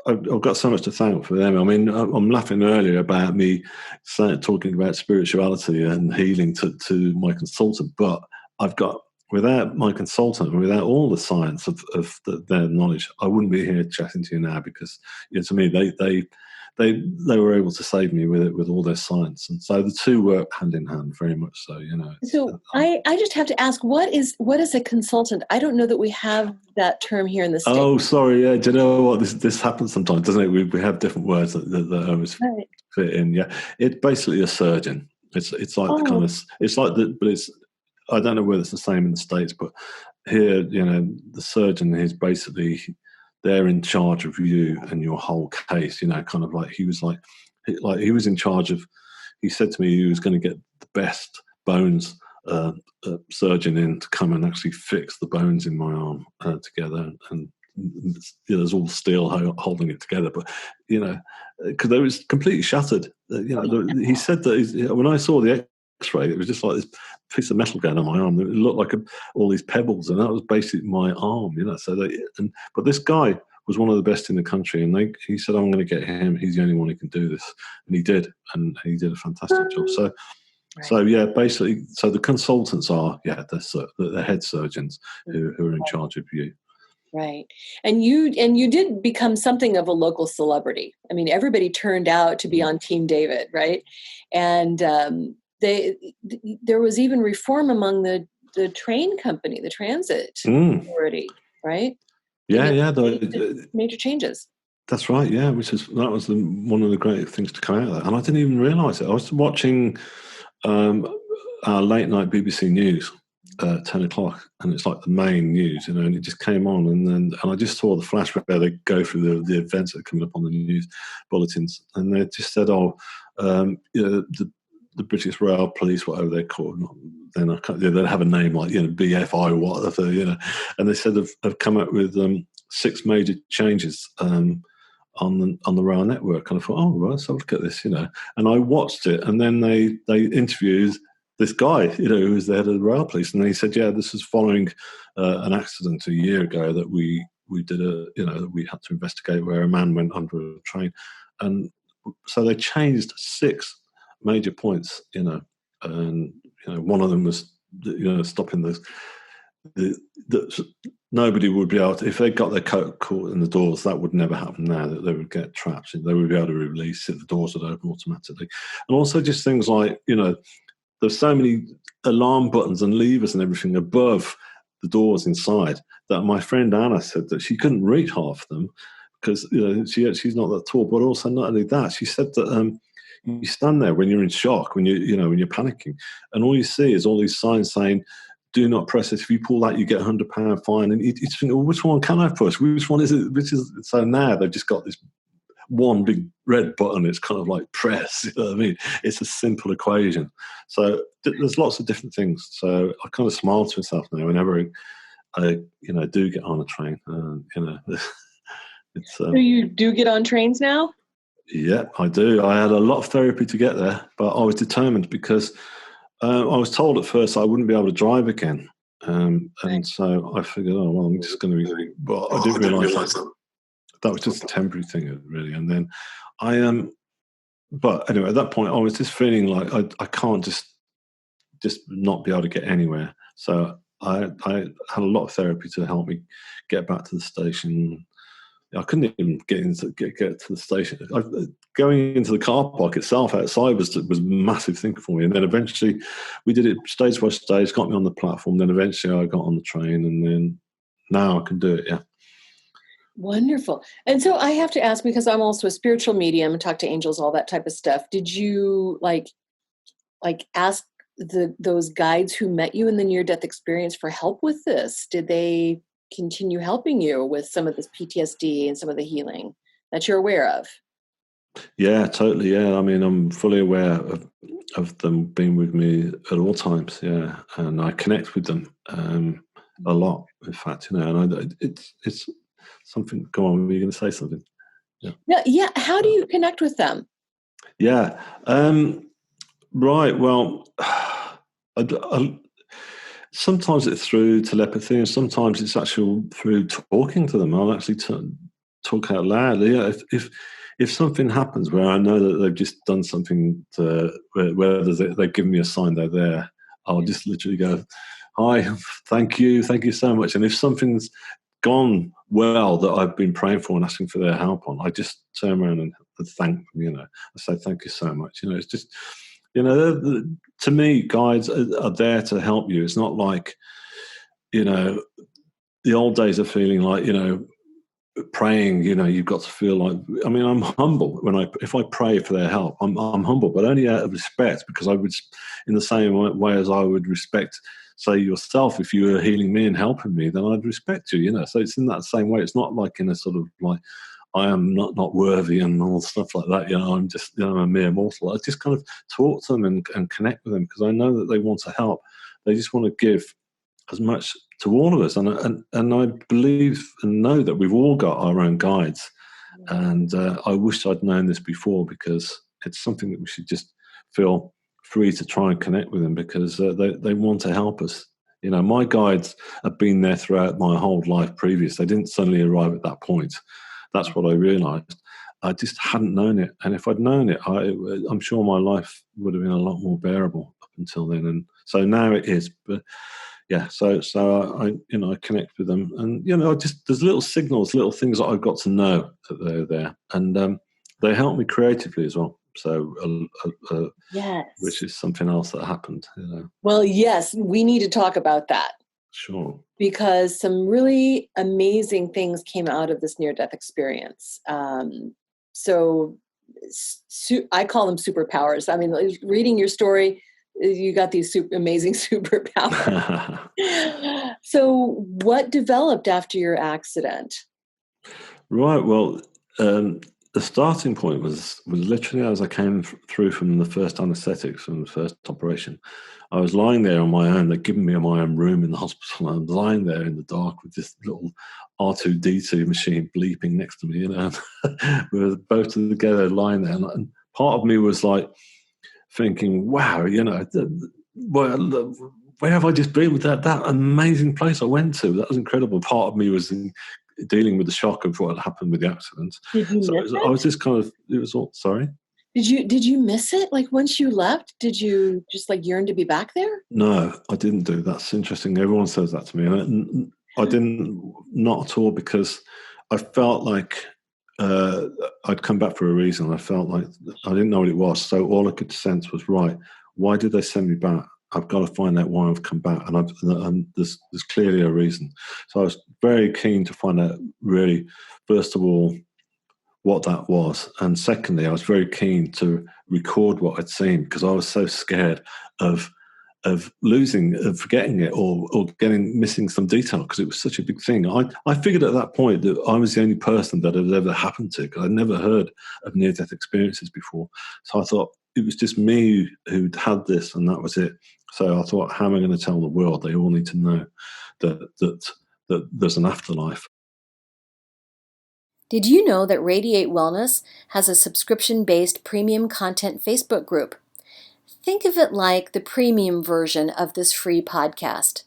I've got so much to thank for them. I mean, I'm laughing earlier about me talking about spirituality and healing to my consultant, but without my consultant and without all the science of their knowledge, I wouldn't be here chatting to you now because, to me, they were able to save me with all their science, and so the two work hand in hand very much. So So I just have to ask, what is a consultant? I don't know that we have that term here in the States. Oh, sorry. Yeah, do you know what this happens sometimes, doesn't it? We have different words that always Right. fit in. Yeah, it's basically a surgeon. It's like the kind of it's like the but it's I don't know whether it's the same in the States, but here the surgeon is basically they're in charge of you and your whole case. Kind of like he was he was in charge of. He said to me he was going to get the best bones surgeon in to come and actually fix the bones in my arm together, and there's all steel holding it together, but because it was completely shattered. He said that when I saw the X-ray, it was just like this piece of metal going on my arm. It looked like all these pebbles, and that was basically my arm. But this guy was one of the best in the country, and he said, "I'm going to get him. He's the only one who can do this," and he did, and he did a fantastic job. So. Right. So yeah, basically, so the consultants are the head surgeons who are in charge of you. Right. And you did become something of a local celebrity. I mean, everybody turned out to be on Team David, right? And there was even reform among the train company, the transit authority, right? Yeah. Major changes. That's right. Yeah, that was one of the great things to come out of that, and I didn't even realise it. I was watching our late night BBC News. 10 o'clock, and it's like the main news, and it just came on, and I just saw the flash where they go through the events that are coming up on the news bulletins, and they just said, the British Rail Police, whatever they're called, then they'd have a name like BFI, whatever, and they said they've come up with 6 major changes on the rail network, and I thought, well, let's have a look at this, and I watched it, and then they interviewed this guy, who was the head of the rail police, and he said, "Yeah, this is following an accident a year ago that we did that we had to investigate where a man went under a train," and so they changed 6 major points, and one of them was stopping that nobody would be able to, if they got their coat caught in the doors, that would never happen now, that they would get trapped. They would be able to release it, the doors would open automatically. And also just things like, there's so many alarm buttons and levers and everything above the doors inside that my friend Anna said that she couldn't reach half of them because she's not that tall. But also not only that, she said that you stand there when you're in shock, when when you're panicking, and all you see is all these signs saying, "Do not press this. If you pull that, you get £100 fine." And you just think, well, which one can I push? Which one is it? So now they've just got this one big red button. It's kind of like press. You know what I mean? It's a simple equation. So there's lots of different things. So I kind of smile to myself now whenever I do get on a train. It's. So you do get on trains now? Yeah, I do. I had a lot of therapy to get there, but I was determined because I was told at first I wouldn't be able to drive again. And so I figured, I'm just going to be... But I didn't realise that was just a temporary thing, really. And then but anyway, at that point, I was just feeling like I can't just not be able to get anywhere. So I had a lot of therapy to help me get back to the station. I couldn't even get to the station. Going into the car park itself outside was a massive thing for me. And then eventually we did it stage by stage, got me on the platform. Then eventually I got on the train, and then now I can do it, yeah. Wonderful. And so I have to ask, because I'm also a spiritual medium and talk to angels, all that type of stuff. Did you like ask those guides who met you in the near-death experience for help with this? Did they continue helping you with some of this PTSD and some of the healing that you're aware of? Yeah, totally. Yeah, I mean, I'm fully aware of them being with me at all times. Yeah, and I connect with them a lot. In fact, and it's something. Go on, were you going to say something? Yeah. How do you connect with them? Yeah. Right. Well, sometimes it's through telepathy, and sometimes it's actually through talking to them. I'll actually talk out loud. Yeah, if something happens where I know that they've just done something where they've given me a sign they're there, I'll just literally go, "Hi, thank you so much." And if something's gone well that I've been praying for and asking for their help on, I just turn around and thank them. I say thank you so much. It's just. To me, guides are there to help you. It's not like, the old days of feeling like, praying, you've got to feel like, I mean, I'm humble if I pray for their help, I'm humble, but only out of respect, because I would, in the same way as I would respect, say, yourself, if you were healing me and helping me, then I'd respect you, so it's in that same way. It's not like in a sort of like, I am not worthy and all stuff like that. I'm just a mere mortal. I just kind of talk to them and connect with them, because I know that they want to help. They just want to give as much to all of us. And I believe and know that we've all got our own guides. And I wish I'd known this before, because it's something that we should just feel free to try and connect with them, because they want to help us. My guides have been there throughout my whole life previous. They didn't suddenly arrive at that point. That's what I realised. I just hadn't known it, and if I'd known it, I'm sure my life would have been a lot more bearable up until then. And so now it is. But yeah, so I connect with them, and there's little signals, little things that I've got to know that they're there, and they help me creatively as well. So yes, which is something else that happened. Well, yes, we need to talk about that. Sure. Because some really amazing things came out of this near-death experience. So I call them superpowers. I mean, reading your story, you got these amazing superpowers. So what developed after your accident? Right. Well, the starting point was literally as I came through from the first anaesthetics, from the first operation. I was lying there on my own. They'd given me my own room in the hospital. I was lying there in the dark with this little R2-D2 machine bleeping next to me. We were both together lying there. And part of me was like thinking, wow, where have I just been with that amazing place I went to? That was incredible. Part of me was dealing with the shock of what had happened with the accident. Did you miss it? I was just kind of, it was all, sorry? Did you miss it? Like once you left, did you just like yearn to be back there? No, I didn't do. That's interesting. Everyone says that to me. And I didn't, not at all, because I felt like I'd come back for a reason. I felt like I didn't know what it was. So all I could sense was, right, why did they send me back? I've got to find out why I've come back. And there's clearly a reason. So I was very keen to find out, really, first of all, what that was. And secondly, I was very keen to record what I'd seen, because I was so scared of losing, of forgetting it, or missing some detail, because it was such a big thing. I figured at that point that I was the only person that had ever happened to, because I'd never heard of near-death experiences before. So I thought it was just me who'd had this, and that was it. So I thought, how am I going to tell the world? They all need to know that there's an afterlife. Did you know that Radiate Wellness has a subscription-based premium content Facebook group? Think of it like the premium version of this free podcast.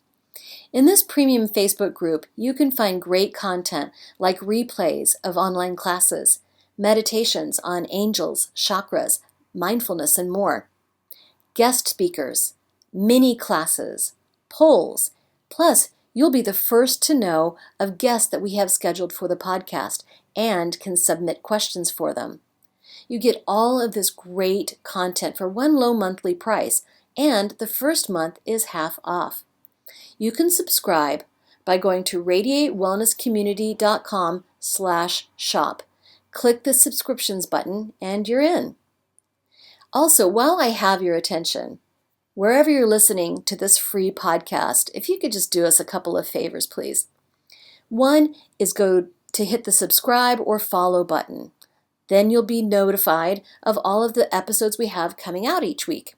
In this premium Facebook group, you can find great content like replays of online classes, meditations on angels, chakras, mindfulness, and more, guest speakers, mini classes, polls. Plus, you'll be the first to know of guests that we have scheduled for the podcast and can submit questions for them. You get all of this great content for one low monthly price, and the first month is half off. You can subscribe by going to radiatewellnesscommunity.com/shop. Click the subscriptions button and you're in. Also, while I have your attention, wherever you're listening to this free podcast, if you could just do us a couple of favors, please. One is go to hit the subscribe or follow button. Then you'll be notified of all of the episodes we have coming out each week.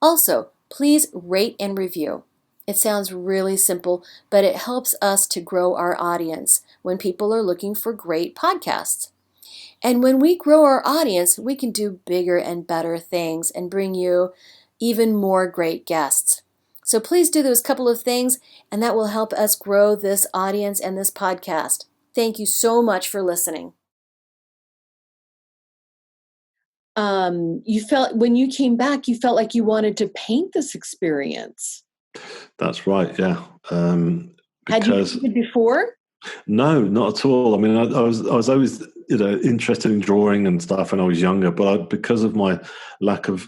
Also, please rate and review. It sounds really simple, but it helps us to grow our audience when people are looking for great podcasts. And when we grow our audience, we can do bigger and better things and bring you even more great guests. So please do those couple of things, and that will help us grow this audience and this podcast. Thank you so much for listening. You felt when you came back, you felt like you wanted to paint this experience. That's right, yeah. Had you painted before? No, not at all. I mean, I was always, interested in drawing and stuff when I was younger, but because of my lack of,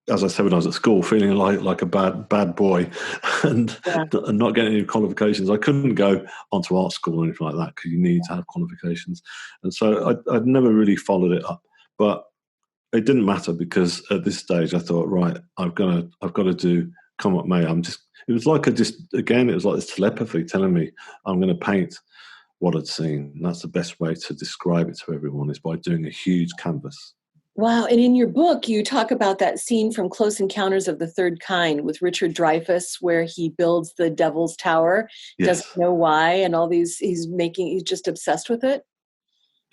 as I said when I was at school, feeling like a bad boy, and not getting any qualifications, I couldn't go onto art school or anything like that, because you need to have qualifications. And so I'd never really followed it up. But it didn't matter, because at this stage I thought, right, I've got to do come what may. It was like it was like this telepathy telling me I'm going to paint what I'd seen. And that's the best way to describe it to everyone, is by doing a huge canvas. Wow. And in your book, you talk about that scene from Close Encounters of the Third Kind with Richard Dreyfuss, where he builds the Devil's Tower, Yes. Doesn't know why, and all these, he's just obsessed with it.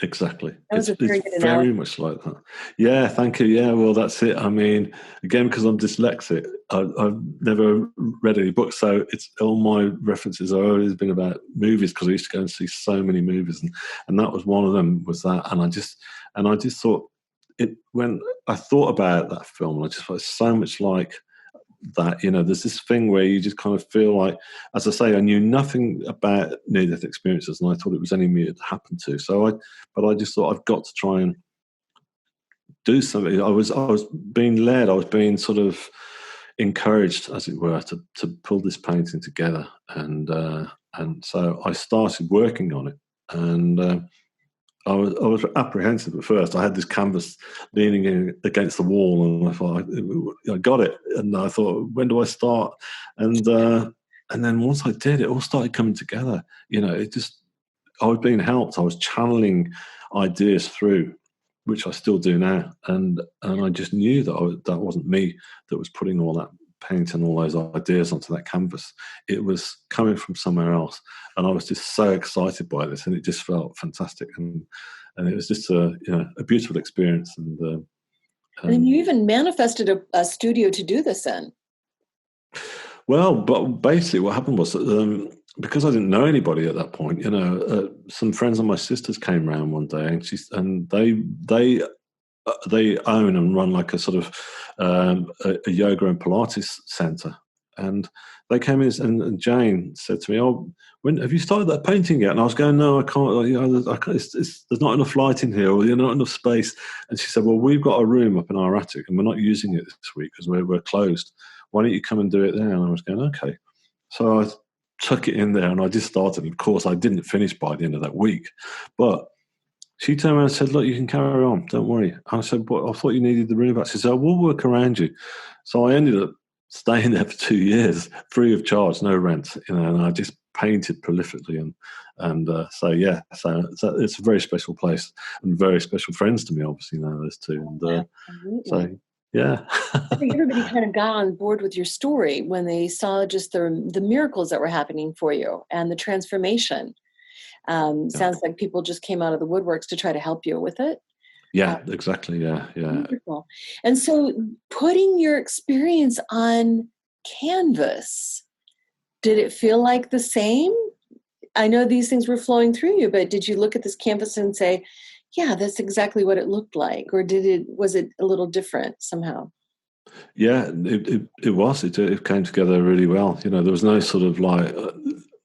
Exactly. That was It's very much like that. Yeah, thank you. Yeah, well, that's it. I mean, again, because I'm dyslexic, I've never read any books, so it's all my references have always been about movies, because I used to go and see so many movies, and that was one of them, was that. And I just thought it, when I thought about that film, I just thought it's so much like that. There's this thing where you just kind of feel like, as I say, I knew nothing about near-death experiences, and I thought it was only me it happened to. But I just thought, I've got to try and do something. I was being led. I was being sort of encouraged, as it were, to pull this painting together, and so I started working on it, and I was apprehensive at first. I had this canvas leaning in against the wall, and I thought, I got it. And I thought, when do I start? And then once I did, it all started coming together. I was being helped. I was channeling ideas through, which I still do now. And I just knew that that wasn't me that was putting all that paint and all those ideas onto that canvas. It was coming from somewhere else, and I was just so excited by this, and it just felt fantastic, and it was just a beautiful experience. And you even manifested a studio to do this in. Well, but basically what happened was because I didn't know anybody at that point, some friends of my sister's came round one day, and they own and run like a sort of a yoga and Pilates center. And they came in, and Jane said to me, "Oh, when have you started that painting yet?" And I was going, "No, I can't. I can't there's not enough light in here, or not enough space." And she said, "Well, we've got a room up in our attic, and we're not using it this week because we're closed. Why don't you come and do it there?" And I was going, "Okay." So I took it in there, and I just started. Of course, I didn't finish by the end of that week, but she turned around and said, "Look, you can carry on. Don't worry." And I said, "But I thought you needed the room back." She said, "We'll work around you." So I ended up staying there for 2 years, free of charge, no rent, and I just painted prolifically, so it's a very special place, and very special friends to me, obviously, now those two, and so yeah. I think everybody kind of got on board with your story when they saw just the miracles that were happening for you and the transformation. Sounds like people just came out of the woodworks to try to help you with it. Yeah, exactly. Yeah. Wonderful. And so putting your experience on canvas, did it feel like the same? I know these things were flowing through you, but did you look at this canvas and say, yeah, that's exactly what it looked like? Or was it a little different somehow? Yeah, it was. It came together really well. There was no sort of like,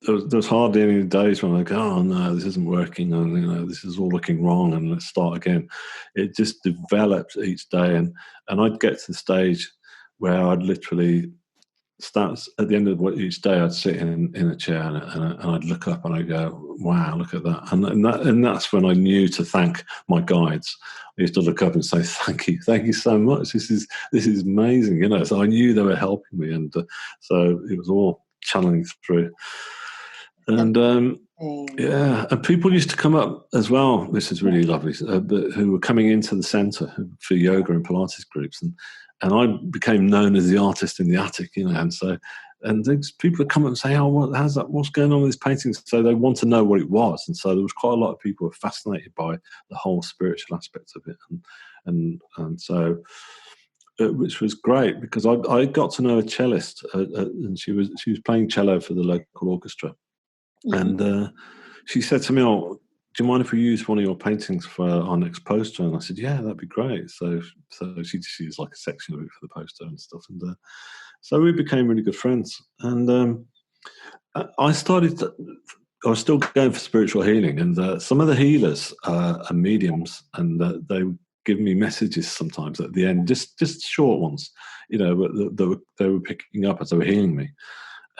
there was hardly any days when I go, "Oh no, this isn't working," and this is all looking wrong, and let's start again. It just developed each day, and I'd get to the stage where I'd literally start at the end of each day. I'd sit in a chair, and I'd look up and I'd go, "Wow, look at that!" And that's when I knew to thank my guides. I used to look up and say, "Thank you so much. This is amazing," So I knew they were helping me, and so it was all channeling through. And and people used to come up as well. This is really lovely. Who were coming into the centre for yoga and Pilates groups, and I became known as the artist in the attic, and people would come up and say, "Oh, what's going on with this painting?" So they want to know what it was, and so there was quite a lot of people who were fascinated by the whole spiritual aspect of it, and so. Which was great because I got to know a cellist, and she was playing cello for the local orchestra. Mm-hmm. And she said to me, "Oh, do you mind if we use one of your paintings for our next poster?" And I said, "Yeah, that'd be great." So she used like a section of it for the poster and stuff. And so we became really good friends. And I was still going for spiritual healing. And some of the healers are mediums, and they would give me messages sometimes at the end, just short ones, but they were picking up as they were healing me.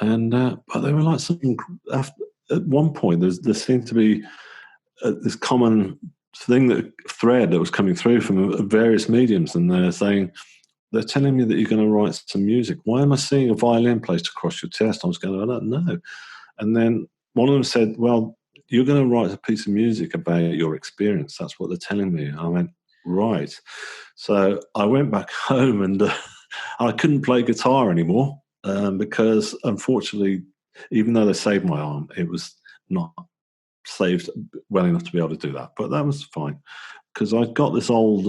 And but they were like something. At one point, there seemed to be this common thread that was coming through from various mediums, and they're telling me that you're going to write some music. Why am I seeing a violin placed across your chest? I was going, "I don't know." And then one of them said, "Well, you're going to write a piece of music about your experience. That's what they're telling me." I went, "Right." So I went back home, and I couldn't play guitar anymore because, unfortunately, even though they saved my arm, it was not saved well enough to be able to do that. But that was fine because I got this old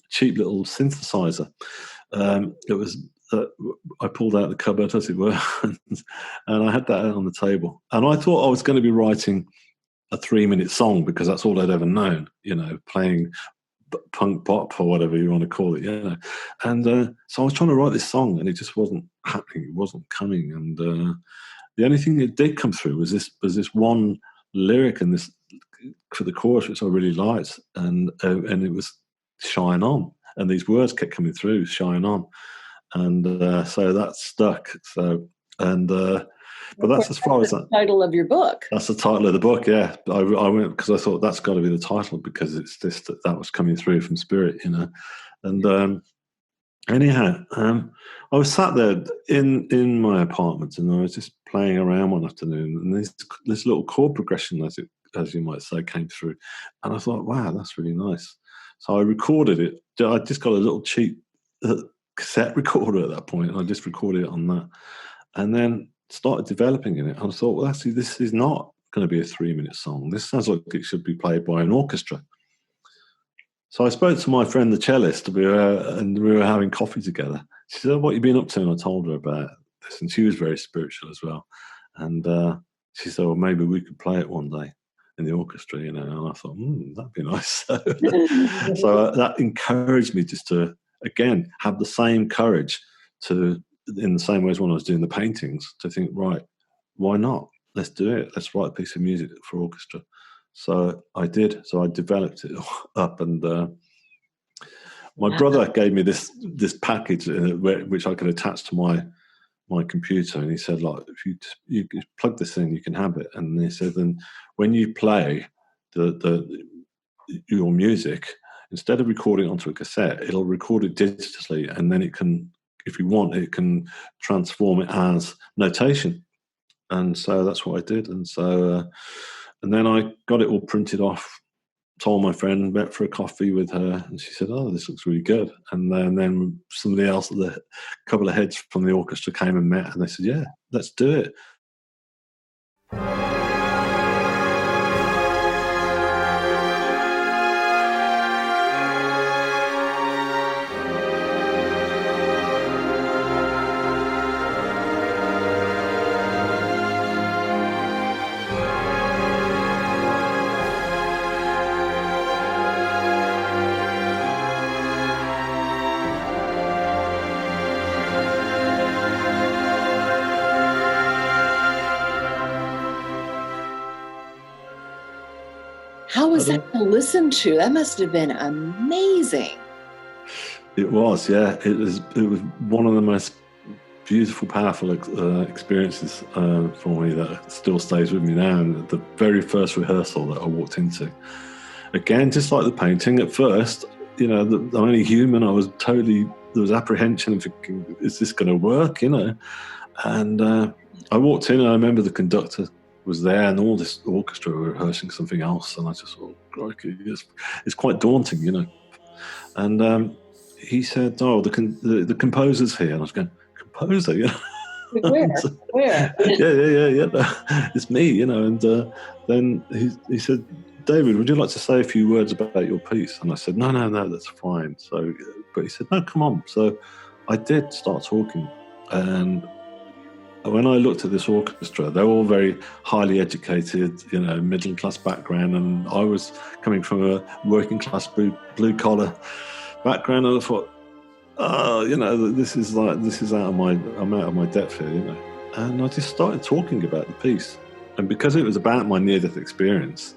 cheap little synthesizer. It was I pulled out the cupboard, as it were, and I had that out on the table. And I thought I was going to be writing a 3-minute song because that's all I'd ever known, playing punk pop or whatever you want to call it, And so I was trying to write this song, and it just wasn't happening. It wasn't coming. And the only thing that did come through was this one lyric and this for the chorus, which I really liked, and it was "Shine On," and these words kept coming through, "Shine On," and so that stuck. So but that's as far as that. Title of your book. That's the title of the book. Yeah, I went because I thought that's got to be the title because it's just that was coming through from spirit, And anyhow, I was sat there in my apartment, and I was just playing around one afternoon, and this little chord progression, as you might say, came through, and I thought, wow, that's really nice. So I recorded it. I just got a little cheap cassette recorder at that point, and I just recorded it on that, and then started developing in it. And I thought, well, actually, this is not going to be a 3-minute song. This sounds like it should be played by an orchestra. So I spoke to my friend, the cellist, and we were having coffee together. She said, "What have you been up to?" And I told her about this, and she was very spiritual as well. And she said, well, maybe we could play it one day in the orchestra, and I thought, that'd be nice. So that encouraged me just to, again, have the same courage to, in the same way as when I was doing the paintings, to think, right, why not? Let's do it. Let's write a piece of music for orchestra. So I did. So I developed it up, and my brother gave me this package which I could attach to my computer, and he said, like, if you plug this in, you can have it. And he said, then when you play your music, instead of recording it onto a cassette, it'll record it digitally, and then it can, if you want, it can transform it as notation. And so that's what I did. And so, and then I got it all printed off, told my friend, met for a coffee with her, and she said, oh, this looks really good. And then somebody else, a couple of heads from the orchestra came and met, and they said, yeah, let's do it. How was that to listen to? That must have been amazing. It was, yeah. It was one of the most beautiful, powerful experiences for me that still stays with me now. And the very first rehearsal that I walked into, again, just like the painting, at first, I'm only human. I was there was apprehension of thinking, is this going to work, And I walked in, and I remember the conductor was there, and all this orchestra were rehearsing something else, and I just thought, crikey, it's quite daunting, And he said, "Oh, the composer's here," and I was going, "Composer, Where? Where? Yeah. It's me, And then he said, "David, would you like to say a few words about your piece?" And I said, "No, that's fine." So, but he said, "No, come on." So I did start talking, and when I looked at this orchestra, they were all very highly educated, middle class background, and I was coming from a working class blue collar background, and I thought, this is I'm out of my depth here, And I just started talking about the piece, and because it was about my near-death experience,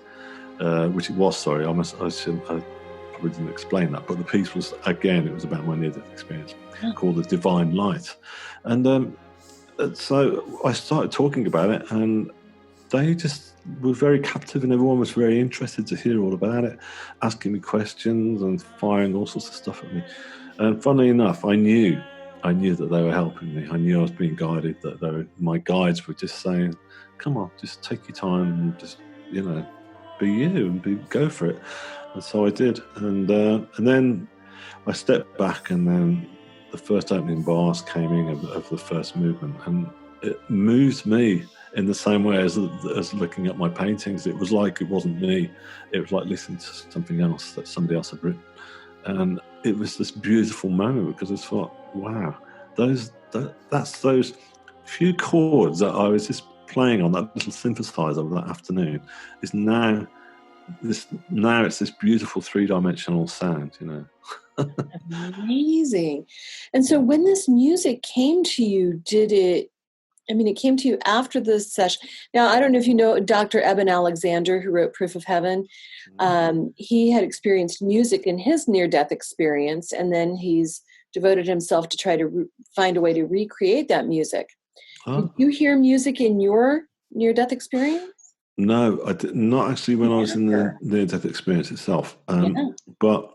which it was. Sorry, I probably didn't explain that, but the piece was, again, it was about my near-death experience, called The Divine Light, and so I started talking about it, and they just were very captive, and everyone was very interested to hear all about it, asking me questions and firing all sorts of stuff at me. And funnily enough, I knew that they were helping me. I knew I was being guided, that my guides were just saying, come on, just take your time and just, be you and go for it. And so I did. And then I stepped back, and then the first opening bars came in of the first movement, and it moved me in the same way as looking at my paintings. It was like it wasn't me. It was like listening to something else that somebody else had written. And it was this beautiful moment, because I thought, wow, that's those few chords that I was just playing on that little synthesizer that afternoon is now it's this beautiful three-dimensional sound, Amazing. And so when this music came to you, it came to you after the session. Now, I don't know if you know Dr. Eben Alexander, who wrote Proof of Heaven. He had experienced music in his near-death experience, and then he's devoted himself to try to find a way to recreate that music. Did you hear music in your near-death experience? No, I did not actually when I was in the near-death experience itself. But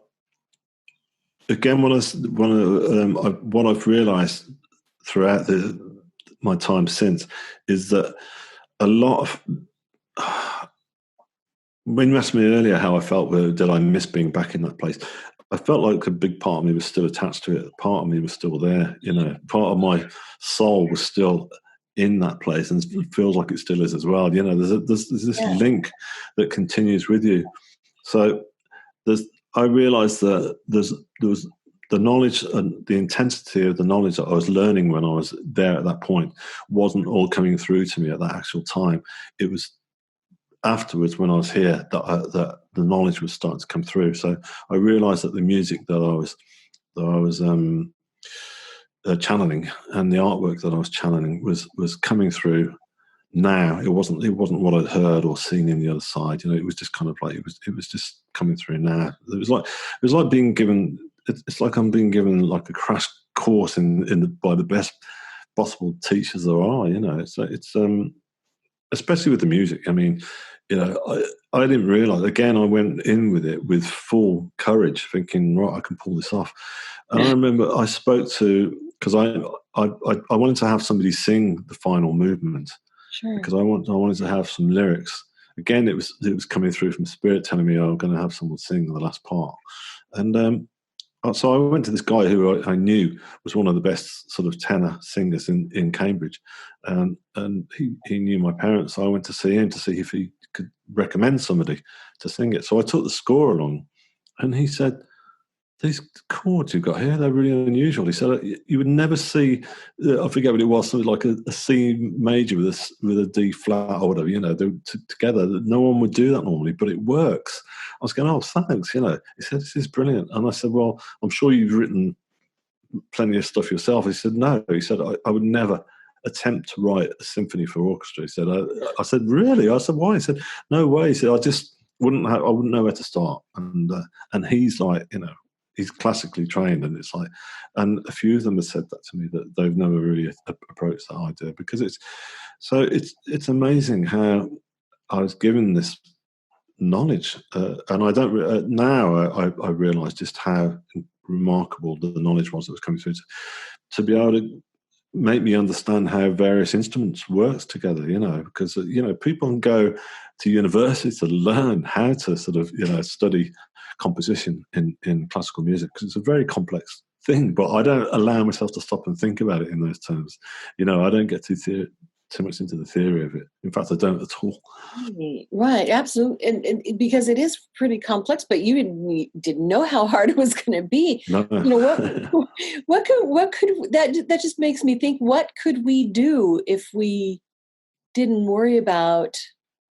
again, what I've realised throughout my time since is that a lot of when you asked me earlier how I felt, did I miss being back in that place? I felt like a big part of me was still attached to it. Part of me was still there. Part of my soul was still in that place, and it feels like it still is as well. There's this link that continues with you. So I realised that there was the knowledge and the intensity of the knowledge that I was learning when I was there at that point wasn't all coming through to me at that actual time. It was afterwards, when I was here, that the knowledge was starting to come through. So I realised that the music that I was channeling, and the artwork that I was channeling was coming through now. It wasn't what I'd heard or seen in the other side. It was just kind of like it was just coming through now. It was like being given. It's like I'm being given like a crash course by the best possible teachers there are. It's especially with the music. I mean, I didn't realise. Again, I went in with it with full courage, thinking, right, I can pull this off. And I remember I spoke to, because I wanted to have somebody sing the final movement. Sure. Because I wanted to have some lyrics. Again, it was coming through from Spirit telling me, I'm going to have someone sing the last part. And so I went to this guy who I knew was one of the best sort of tenor singers in Cambridge, and he knew my parents. So I went to see him to see if he could recommend somebody to sing it. So I took the score along, and he said, "These chords you've got here, they're really unusual." He said, "You would never see, I forget what it was, something like a C major with a D flat or whatever, they're together. No one would do that normally, but it works." I was going, "Oh, thanks." He said, "This is brilliant." And I said, "Well, I'm sure you've written plenty of stuff yourself." He said, "No." He said, I would never attempt to write a symphony for orchestra." He said, I said, "Really?" I said, "Why?" He said, "No way." He said, "I just wouldn't know where to start." And he's like, he's classically trained, and it's like, and a few of them have said that to me, that they've never really approached that idea, because it's amazing how I was given this knowledge, and I don't now. I realise just how remarkable the knowledge was that was coming through to be able to make me understand how various instruments works together. Because people can go to university to learn how to sort of study composition in classical music, because it's a very complex thing, but I don't allow myself to stop and think about it in those terms. I don't get too much into the theory of it. In fact, I don't at all. Right, absolutely, and because it is pretty complex, but you didn't know how hard it was going to be. No. What could that just makes me think, what could we do if we didn't worry about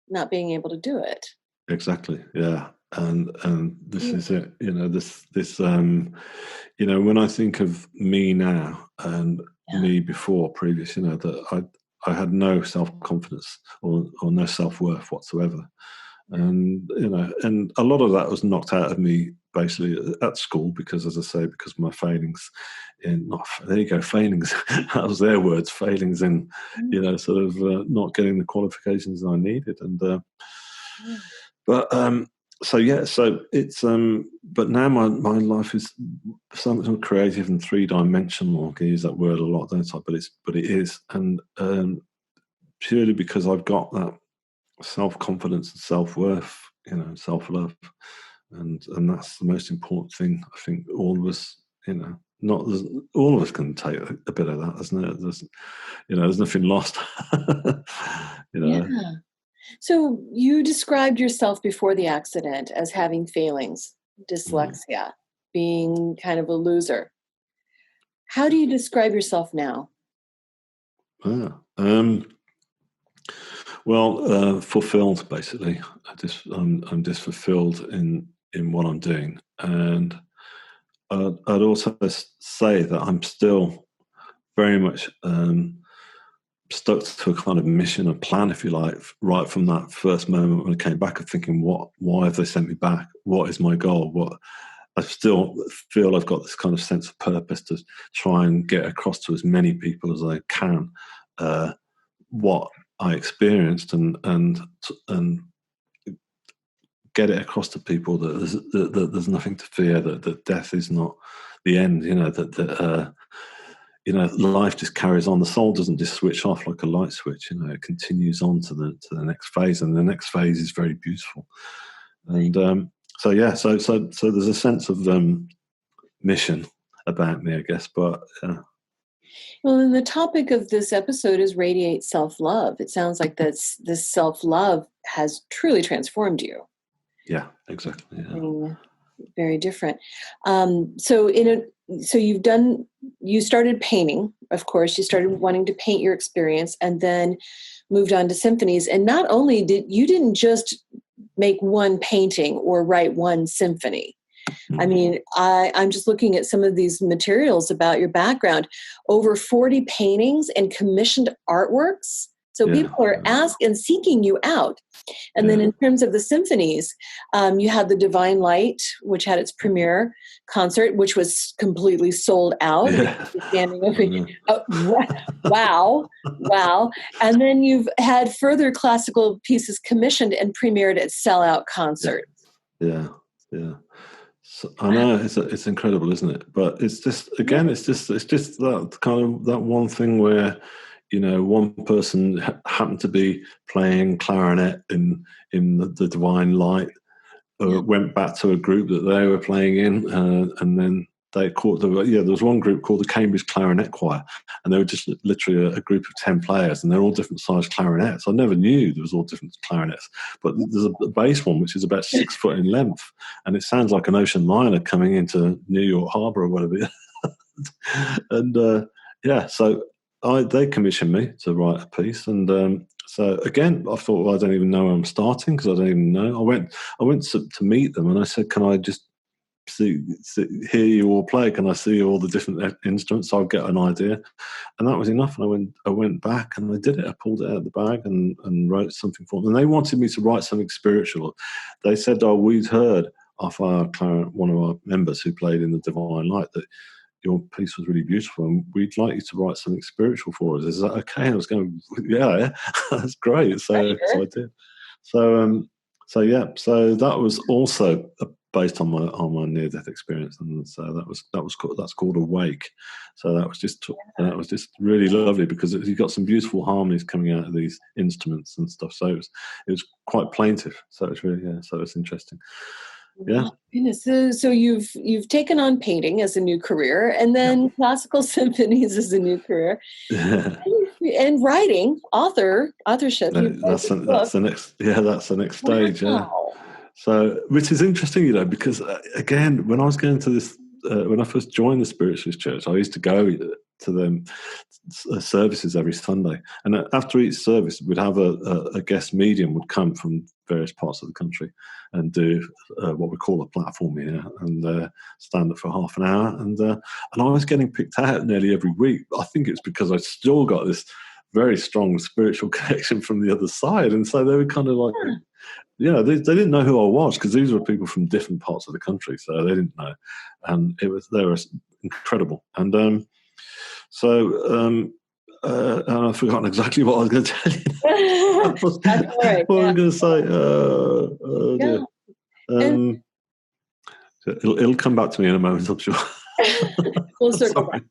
not being able to do it? Exactly. Yeah. And this is it. This when I think of me now and me before, previous, that I had no self-confidence or no self-worth whatsoever. And and a lot of that was knocked out of me basically at school, because, as I say, because of my failings failings. That was their words, failings in sort of not getting the qualifications I needed. And so it's but now my life is so much more creative and three-dimensional. I can use that word a lot, don't I? But it is, and purely because I've got that self-confidence and self-worth, self-love, and that's the most important thing. I think all of us, all of us can take a bit of that, isn't it? There's nothing lost. Yeah. So you described yourself before the accident as having failings, dyslexia, being kind of a loser. How do you describe yourself now? Well, fulfilled, basically. I'm just fulfilled in what I'm doing, and I'd also say that I'm still very much stuck to a kind of mission, a plan, if you like, right from that first moment when I came back, of thinking, why have they sent me back? What is my goal? What I still feel I've got this kind of sense of purpose to try and get across to as many people as I can what I experienced, and get it across to people that there's nothing to fear, that death is not the end. That life just carries on. The soul doesn't just switch off like a light switch. It continues on to the next phase, and the next phase is very beautiful. And so there's a sense of mission about me, I guess. But Well, and the topic of this episode is Radiate self-love. It sounds like this self-love has truly transformed you. Yeah, exactly. Yeah. I mean, very different. So you started painting, of course. You started wanting to paint your experience, and then moved on to symphonies. And not only didn't just make one painting or write one symphony. I mean, I'm just looking at some of these materials about your background. Over 40 paintings and commissioned artworks. So people are asking and seeking you out. And then in terms of the symphonies, you had the Divine Light, which had its premiere concert, which was completely sold out. Yeah. Standing over, wow. And then you've had further classical pieces commissioned and premiered at sellout concerts. Yeah. So, I know it's incredible, isn't it? But it's just that kind of that one thing where, you know, one person happened to be playing clarinet in the Divine Light, went back to a group that they were playing in, and then they caught there was one group called the Cambridge Clarinet Choir, and they were just literally a group of 10 players, and they're all different sized clarinets. I never knew there was all different clarinets, but there's a bass one which is about 6 foot in length, and it sounds like an ocean liner coming into New York Harbor or whatever. And so they commissioned me to write a piece, and so again, I thought, well, I don't even know where I'm starting because I don't even know. I went to meet them, and I said, "Can I just hear you all play? Can I see all the different instruments? So I'll get an idea." And that was enough. And I went back and I did it. I pulled it out of the bag and wrote something for them. And they wanted me to write something spiritual. They said, "Oh, we'd heard off one of our members who played in the Divine Light that your piece was really beautiful, and we'd like you to write something spiritual for us. Is that okay?" I was going, "Yeah, that's great." So I did. So that was also based on my near-death experience, and so that's called Awake. So that was just really lovely because you got some beautiful harmonies coming out of these instruments and stuff. So it was quite plaintive. So it's really so it's interesting. Yeah. Goodness. So you've taken on painting as a new career, and then classical symphonies as a new career, and writing, authorship. That's the next stage. Wow. Yeah. So, which is interesting, you know, because again, when I was going to this, when I first joined the Spiritualist Church, I used to go to them services every Sunday, and after each service, we'd have a guest medium would come from various parts of the country and do what we call a platform here, and stand up for half an hour, and I was getting picked out nearly every week. I think it's because I still got this very strong spiritual connection from the other side, and so they were kind of like. Yeah, they didn't know who I was because these were people from different parts of the country, so they didn't know, and they were incredible. And and I've forgotten exactly what I was going to tell you. That's all right. What was I going to say? It'll come back to me in a moment, I'm sure. We'll circle back.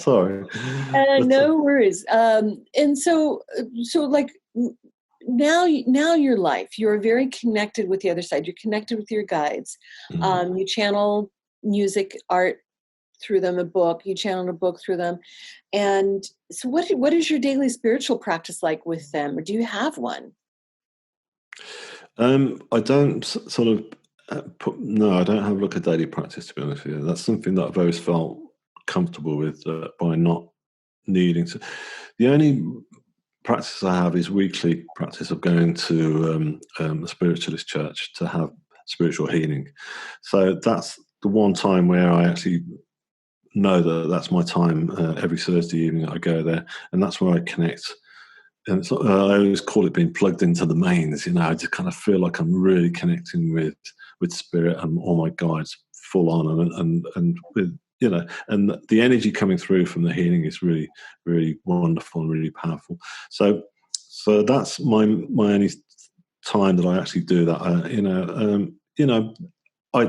Sorry. No worries. And so like. Now your life, you're very connected with the other side. You're connected with your guides. You channel music, art through them, you channel a book through them. And so what is your daily spiritual practice like with them? Or do you have one? I don't sort of I don't have like a daily practice, to be honest with you. That's something that I've always felt comfortable with by not needing to. The only practice I have is weekly practice of going to a spiritualist church to have spiritual healing. So that's the one time where I actually know that that's my time. Every Thursday evening I go there, and that's where I connect. And I always call it being plugged into the mains. You know, I just kind of feel like I'm really connecting with spirit and all my guides full on, and with, you know, and the energy coming through from the healing is really, really wonderful and really powerful. So that's my only time that I actually do that.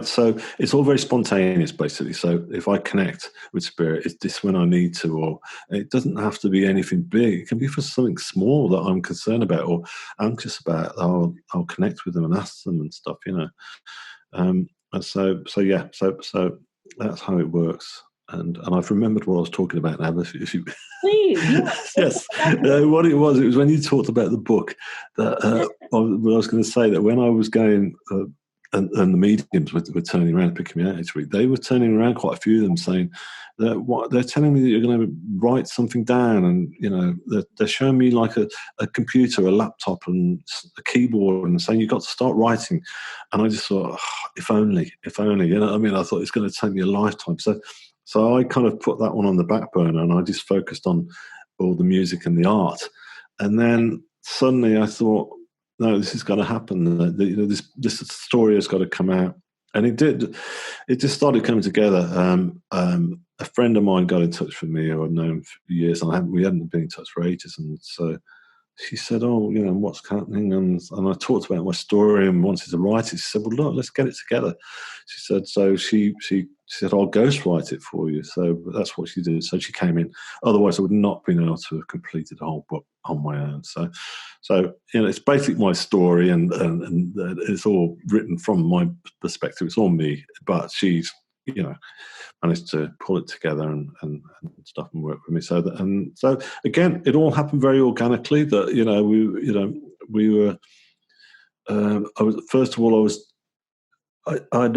So it's all very spontaneous, basically. So if I connect with spirit, it's just when I need to, or it doesn't have to be anything big. It can be for something small that I'm concerned about or anxious about. I'll connect with them and ask them and stuff, you know. And so that's how it works. And I've remembered what I was talking about now. If you Please, yes, what it was when you talked about the book that I was going to say that when I was going the mediums were turning around, picking me out each week. They were turning around, quite a few of them, saying that they're telling me that you're going to write something down, and they're showing me like a computer, a laptop, and a keyboard, and saying you've got to start writing. And I just thought, if only, I thought it's going to take me a lifetime. So I kind of put that one on the back burner, and I just focused on all the music and the art. And then suddenly I thought, no, this is going to happen. This story has got to come out. And it did. It just started coming together. A friend of mine got in touch with me who I've known for years, and we hadn't been in touch for ages. And so she said, what's happening? And I talked about my story and wanted to write it. She said, well, look, let's get it together. She said, so she said, I'll ghostwrite it for you. So that's what she did. So she came in. Otherwise, I would not have been able to have completed the whole book on my own. So it's basically my story, and it's all written from my perspective. It's all me, but she's, managed to pull it together and stuff and work with me. So again, it all happened very organically. That we were. I was, first of all, I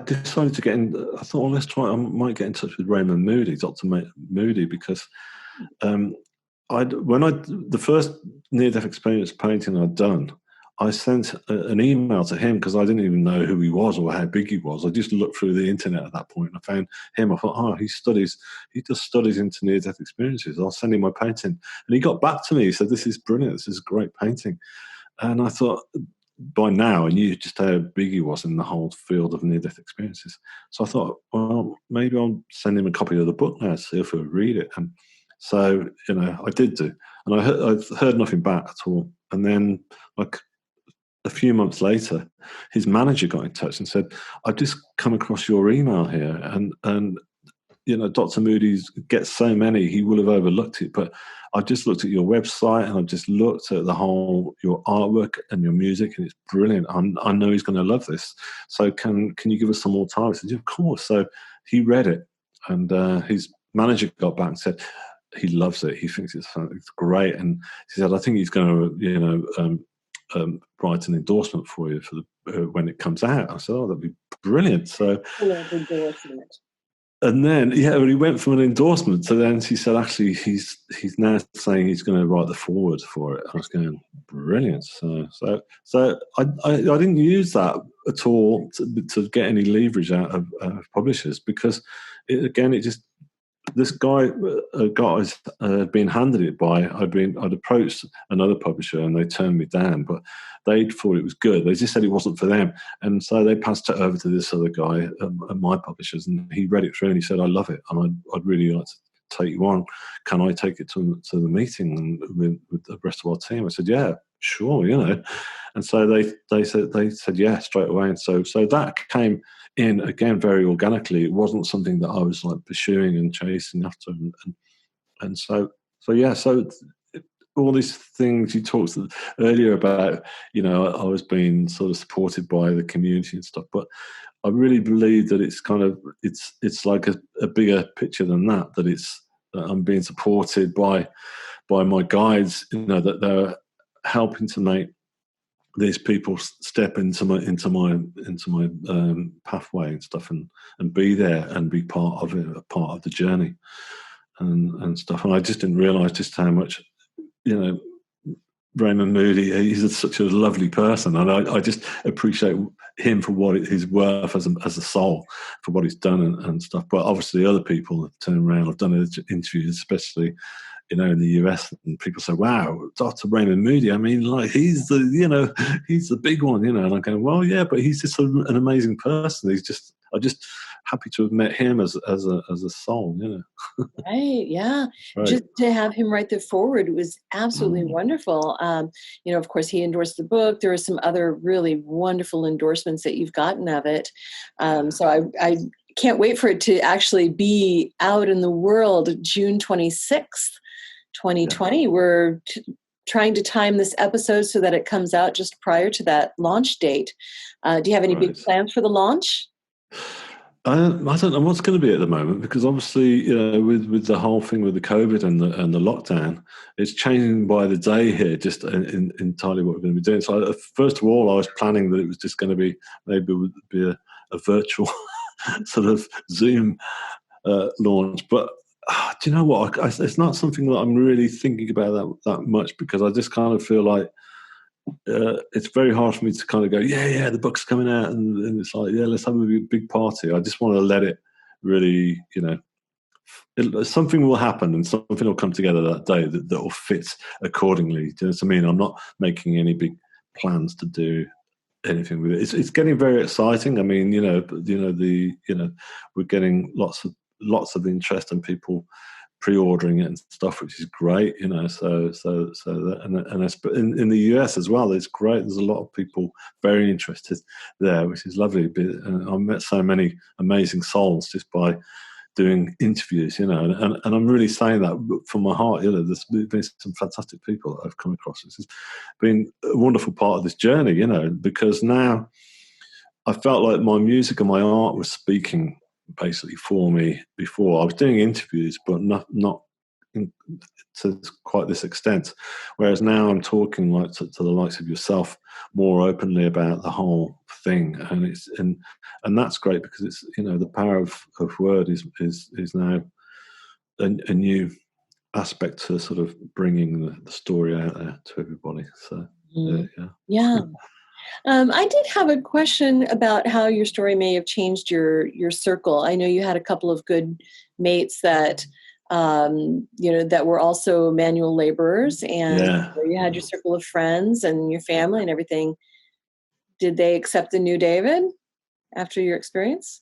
decided to get in. I thought, well, let's try. I might get in touch with Raymond Moody, Dr. Moody, because the first near-death experience painting I'd done, I sent an email to him because I didn't even know who he was or how big he was. I just looked through the internet at that point and I found him. I thought, he does studies into near-death experiences. I'll send him my painting. And he got back to me. He said, this is brilliant. This is a great painting. And I thought, by now, I knew just how big he was in the whole field of near-death experiences. So I thought, well, maybe I'll send him a copy of the book now to see if he'll read it. And so, I did do. And I heard nothing back at all. And then, a few months later, his manager got in touch and said, I've just come across your email here. And Dr. Moody's gets so many, he will have overlooked it. But I've just looked at your website and I've just looked at your artwork and your music, and it's brilliant. I know he's going to love this. So can you give us some more time? I said, yeah, of course. So he read it, and his manager got back and said, he loves it. He thinks it's great. And he said, I think he's going to, write an endorsement for you for when it comes out. I said, that'd be brilliant. So, and then when he went from an endorsement to then he said, actually, he's now saying he's going to write the foreword for it. I was going, brilliant. So I didn't use that at all to get any leverage out of publishers, because this guy had been handed it by. I'd approached another publisher and they turned me down, but they thought it was good. They just said it wasn't for them, and so they passed it over to this other guy at my publishers, and he read it through and he said, "I love it, and I'd really like to take you on. Can I take it to the meeting with the rest of our team?" I said, "Yeah, sure, And so they said yeah straight away, and so that came in again very organically. It wasn't something that I was like pursuing and chasing after, and so all these things you talked earlier about, I was being sort of supported by the community and stuff, but I really believe that it's kind of it's like a bigger picture than that. That I'm being supported by my guides, that they're helping to make these people step into my pathway and stuff, and be there and be part of it, a part of the journey and stuff. And I just didn't realise just how much, Raymond Moody, he's such a lovely person, and I just appreciate him for what he's worth as a soul, for what he's done and stuff. But obviously other people have turned around. I've done interviews, especially in the US, and people say, "Wow, Dr. Raymond Moody, I mean, like he's the big one, And I'm going, "Well, yeah, but he's just an amazing person. I'm just happy to have met him as a soul, Right, yeah. Right. Just to have him write the foreword was absolutely wonderful. Of course, he endorsed the book. There are some other really wonderful endorsements that you've gotten of it. So I can't wait for it to actually be out in the world June 26th. 2020. Yeah. We're trying to time this episode so that it comes out just prior to that launch date. Do you have any big plans for the launch? I don't know what's going to be at the moment, because obviously, with the whole thing with the COVID and the lockdown, it's changing by the day here. Just entirely what we're going to be doing. So, first of all, I was planning that it was just going to be maybe would be a virtual sort of Zoom launch. But do you know what? It's not something that I'm really thinking about that much, because I just kind of feel like it's very hard for me to kind of go, yeah, the book's coming out, and it's like, yeah, let's have a big party. I just want to let it really, something will happen and something will come together that day that will fit accordingly. Do you know what I mean? I'm not making any big plans to do anything with it. It's getting very exciting. I mean, we're getting lots of interest and people pre-ordering it and stuff, which is great, in the US as well, it's great. There's a lot of people very interested there, which is lovely. And I've met so many amazing souls just by doing interviews, and I'm really saying that from my heart. There's been some fantastic people that I've come across. It's been a wonderful part of this journey, because now I felt like my music and my art was speaking basically for me. Before I was doing interviews, but not to quite this extent. Whereas now I'm talking like to the likes of yourself more openly about the whole thing, and that's great, because it's the power of word is now a new aspect to sort of bringing the story out there to everybody. So yeah. I did have a question about how your story may have changed your circle. I know you had a couple of good mates that that were also manual laborers, and you had your circle of friends and your family and everything. Did they accept the new David after your experience?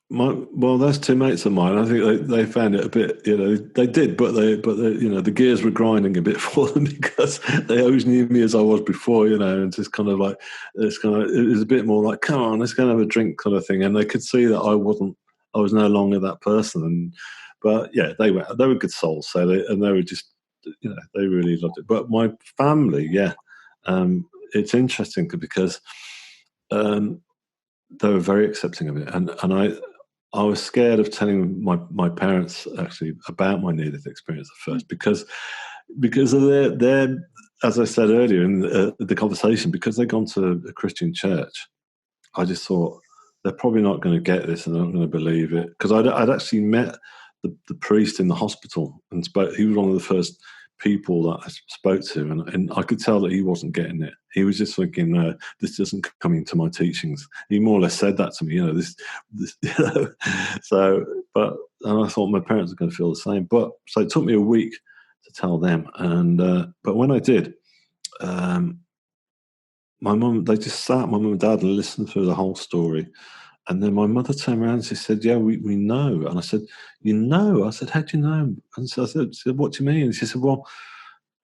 There's two mates of mine. I think they found it a bit, they did, but the gears were grinding a bit for them, because they always knew me as I was before, and just kind of like, it was a bit more like, come on, let's go and have a drink kind of thing. And they could see that I was no longer that person. But yeah, they were good souls. So they were just, they really loved it. But my family, it's interesting because they were very accepting of it, and I was scared of telling my parents actually about my near-death experience at first, because of their, as I said earlier in the conversation, because they'd gone to a Christian church. I just thought they're probably not going to get this and they're not going to believe it, because I'd actually met the priest in the hospital and spoke. He was one of the first people that I spoke to, and I could tell that he wasn't getting it. He was just thinking, no, this doesn't come into my teachings. He more or less said that to me, this. So, and I thought my parents were going to feel the same. So it took me a week to tell them, and but when I did, they just sat, my mum and dad, and listened through the whole story. And then my mother turned around and she said, yeah, we know. And I said, you know? I said, how do you know? And so I said, what do you mean? And she said, well,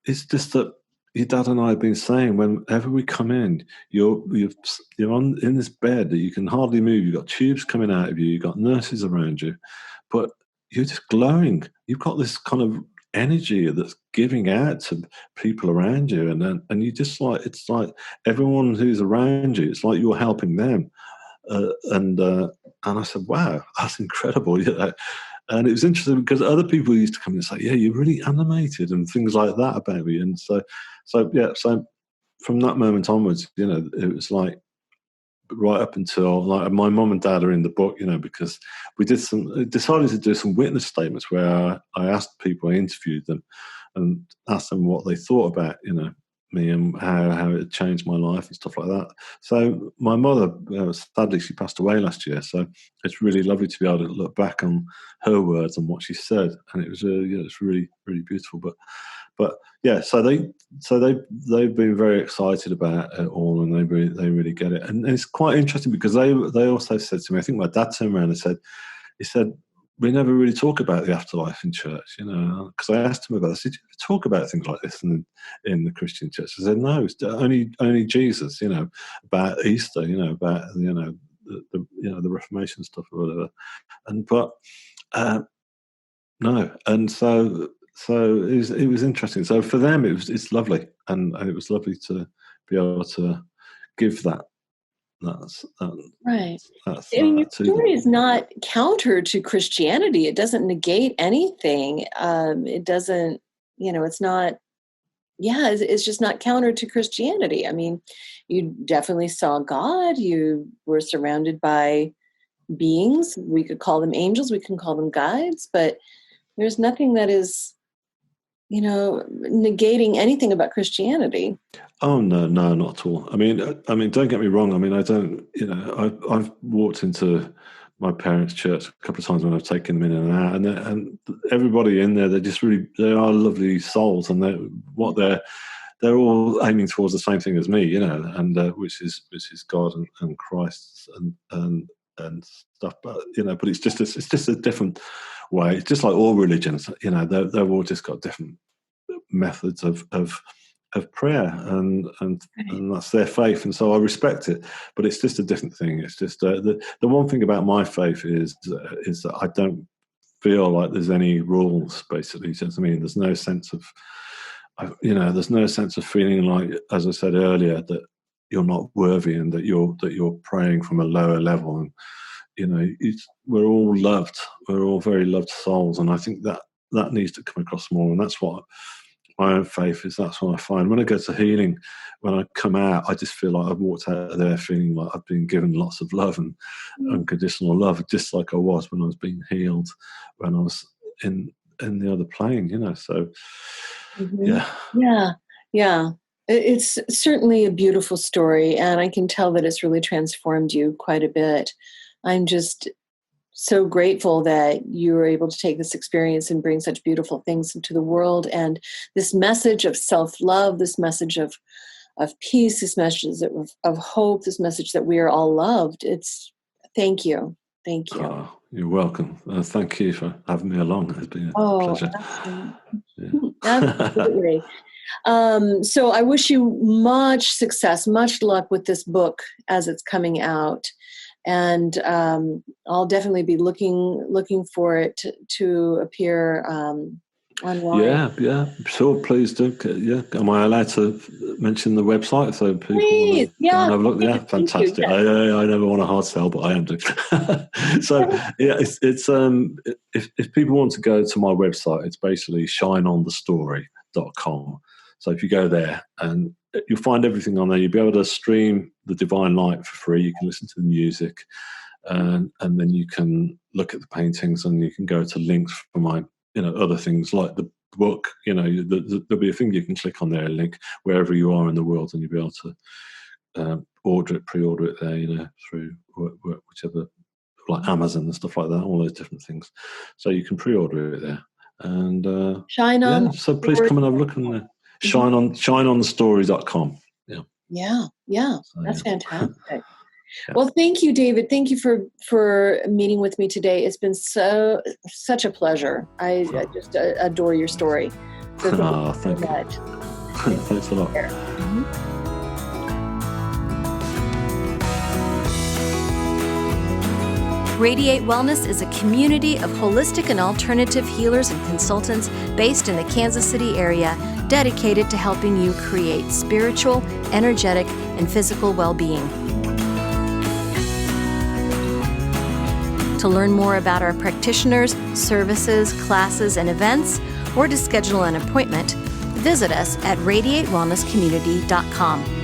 it's just that your dad and I have been saying, whenever we come in, you're in this bed that you can hardly move. You've got tubes coming out of you. You've got nurses around you. But you're just glowing. You've got this kind of energy that's giving out to people around you. And you just like, it's like everyone who's around you, it's like you're helping them. And I said, wow, that's incredible. And it was interesting because other people used to come and say, yeah, you're really animated and things like that about me. And so from that moment onwards, it was like right up until like my mum and dad are in the book, because we decided to do some witness statements where I asked people, I interviewed them and asked them what they thought about, me and how it changed my life and stuff like that. So my mother, sadly, she passed away last year. So it's really lovely to be able to look back on her words and what she said, and it was it's really, really beautiful. But yeah, so they've been very excited about it all, and they really get it. And it's quite interesting because they also said to me, I think my dad turned around and he said, we never really talk about the afterlife in church, because I asked him about it. I said, do you ever talk about things like this in the Christian church? I said, no, it's only Jesus, about Easter, about, the Reformation stuff or whatever. No. And so it was interesting. So for them, it's lovely. And it was lovely to be able to give that Right. That's I mean, your that to story them. is not counter to Christianity. It doesn't negate anything. It doesn't, it's not, it's just not counter to Christianity. I mean, you definitely saw God. You were surrounded by beings. We could call them angels. We can call them guides, but there's nothing that is, negating anything about Christianity. Oh no, not at all. I mean, don't get me wrong. I mean, I don't. I've walked into my parents' church a couple of times when I've taken them in and out, and everybody in there, they are lovely souls, and they're all aiming towards the same thing as me, and which is God and Christ and stuff. But but it's just a different way. It's just like all religions. They've all just got different methods of prayer, and that's their faith, and so I respect it. But it's just a different thing. It's just the one thing about my faith is that I don't feel like there's any rules. Basically, so I mean, there's no sense of there's no sense of feeling like, as I said earlier, that you're not worthy and that you're praying from a lower level. And we're all loved. We're all very loved souls, and I think that needs to come across more. And that's what my own faith is. That's what I find when I go to healing. When I come out, I just feel like I've walked out of there feeling like I've been given lots of love and unconditional love, just like I was when I was being healed, when I was in the other plane. So yeah. It's certainly a beautiful story, and I can tell that it's really transformed you quite a bit. I'm just so grateful that you were able to take this experience and bring such beautiful things into the world, and this message of self-love, this message of peace, this message of hope, this message that we are all loved. Thank you. Oh, you're welcome. Thank you for having me along. It's been a pleasure. Absolutely. So I wish you much success, much luck with this book as it's coming out. And I'll definitely be looking for it to appear online. Yeah, sure. Please do. Yeah, am I allowed to mention the website so people Please, want to go and have a look? Yeah, fantastic. Yes. I never want a hard sell, but I am doing. So yeah, it's if people want to go to my website, it's basically shineonthestory.com. So if you go there, and you'll find everything on there. You'll be able to stream the Divine Light for free. You can listen to the music, and then you can look at the paintings, and you can go to links for my other things like the book. There'll be a thing you can click on there, a link wherever you are in the world, and you'll be able to pre-order it there. Through whichever, like Amazon and stuff like that. All those different things, so you can pre-order it there. And Shine on. So please come and have a look on there. shineonthestory.com. Yeah. So, that's fantastic. Yeah. Well, thank you, David. Thank you for meeting with me today. It's been such a pleasure. I just adore your story. So thank you so much. Thanks a lot. Radiate Wellness is a community of holistic and alternative healers and consultants based in the Kansas City area, dedicated to helping you create spiritual, energetic, and physical well-being. To learn more about our practitioners, services, classes, and events, or to schedule an appointment, visit us at radiatewellnesscommunity.com.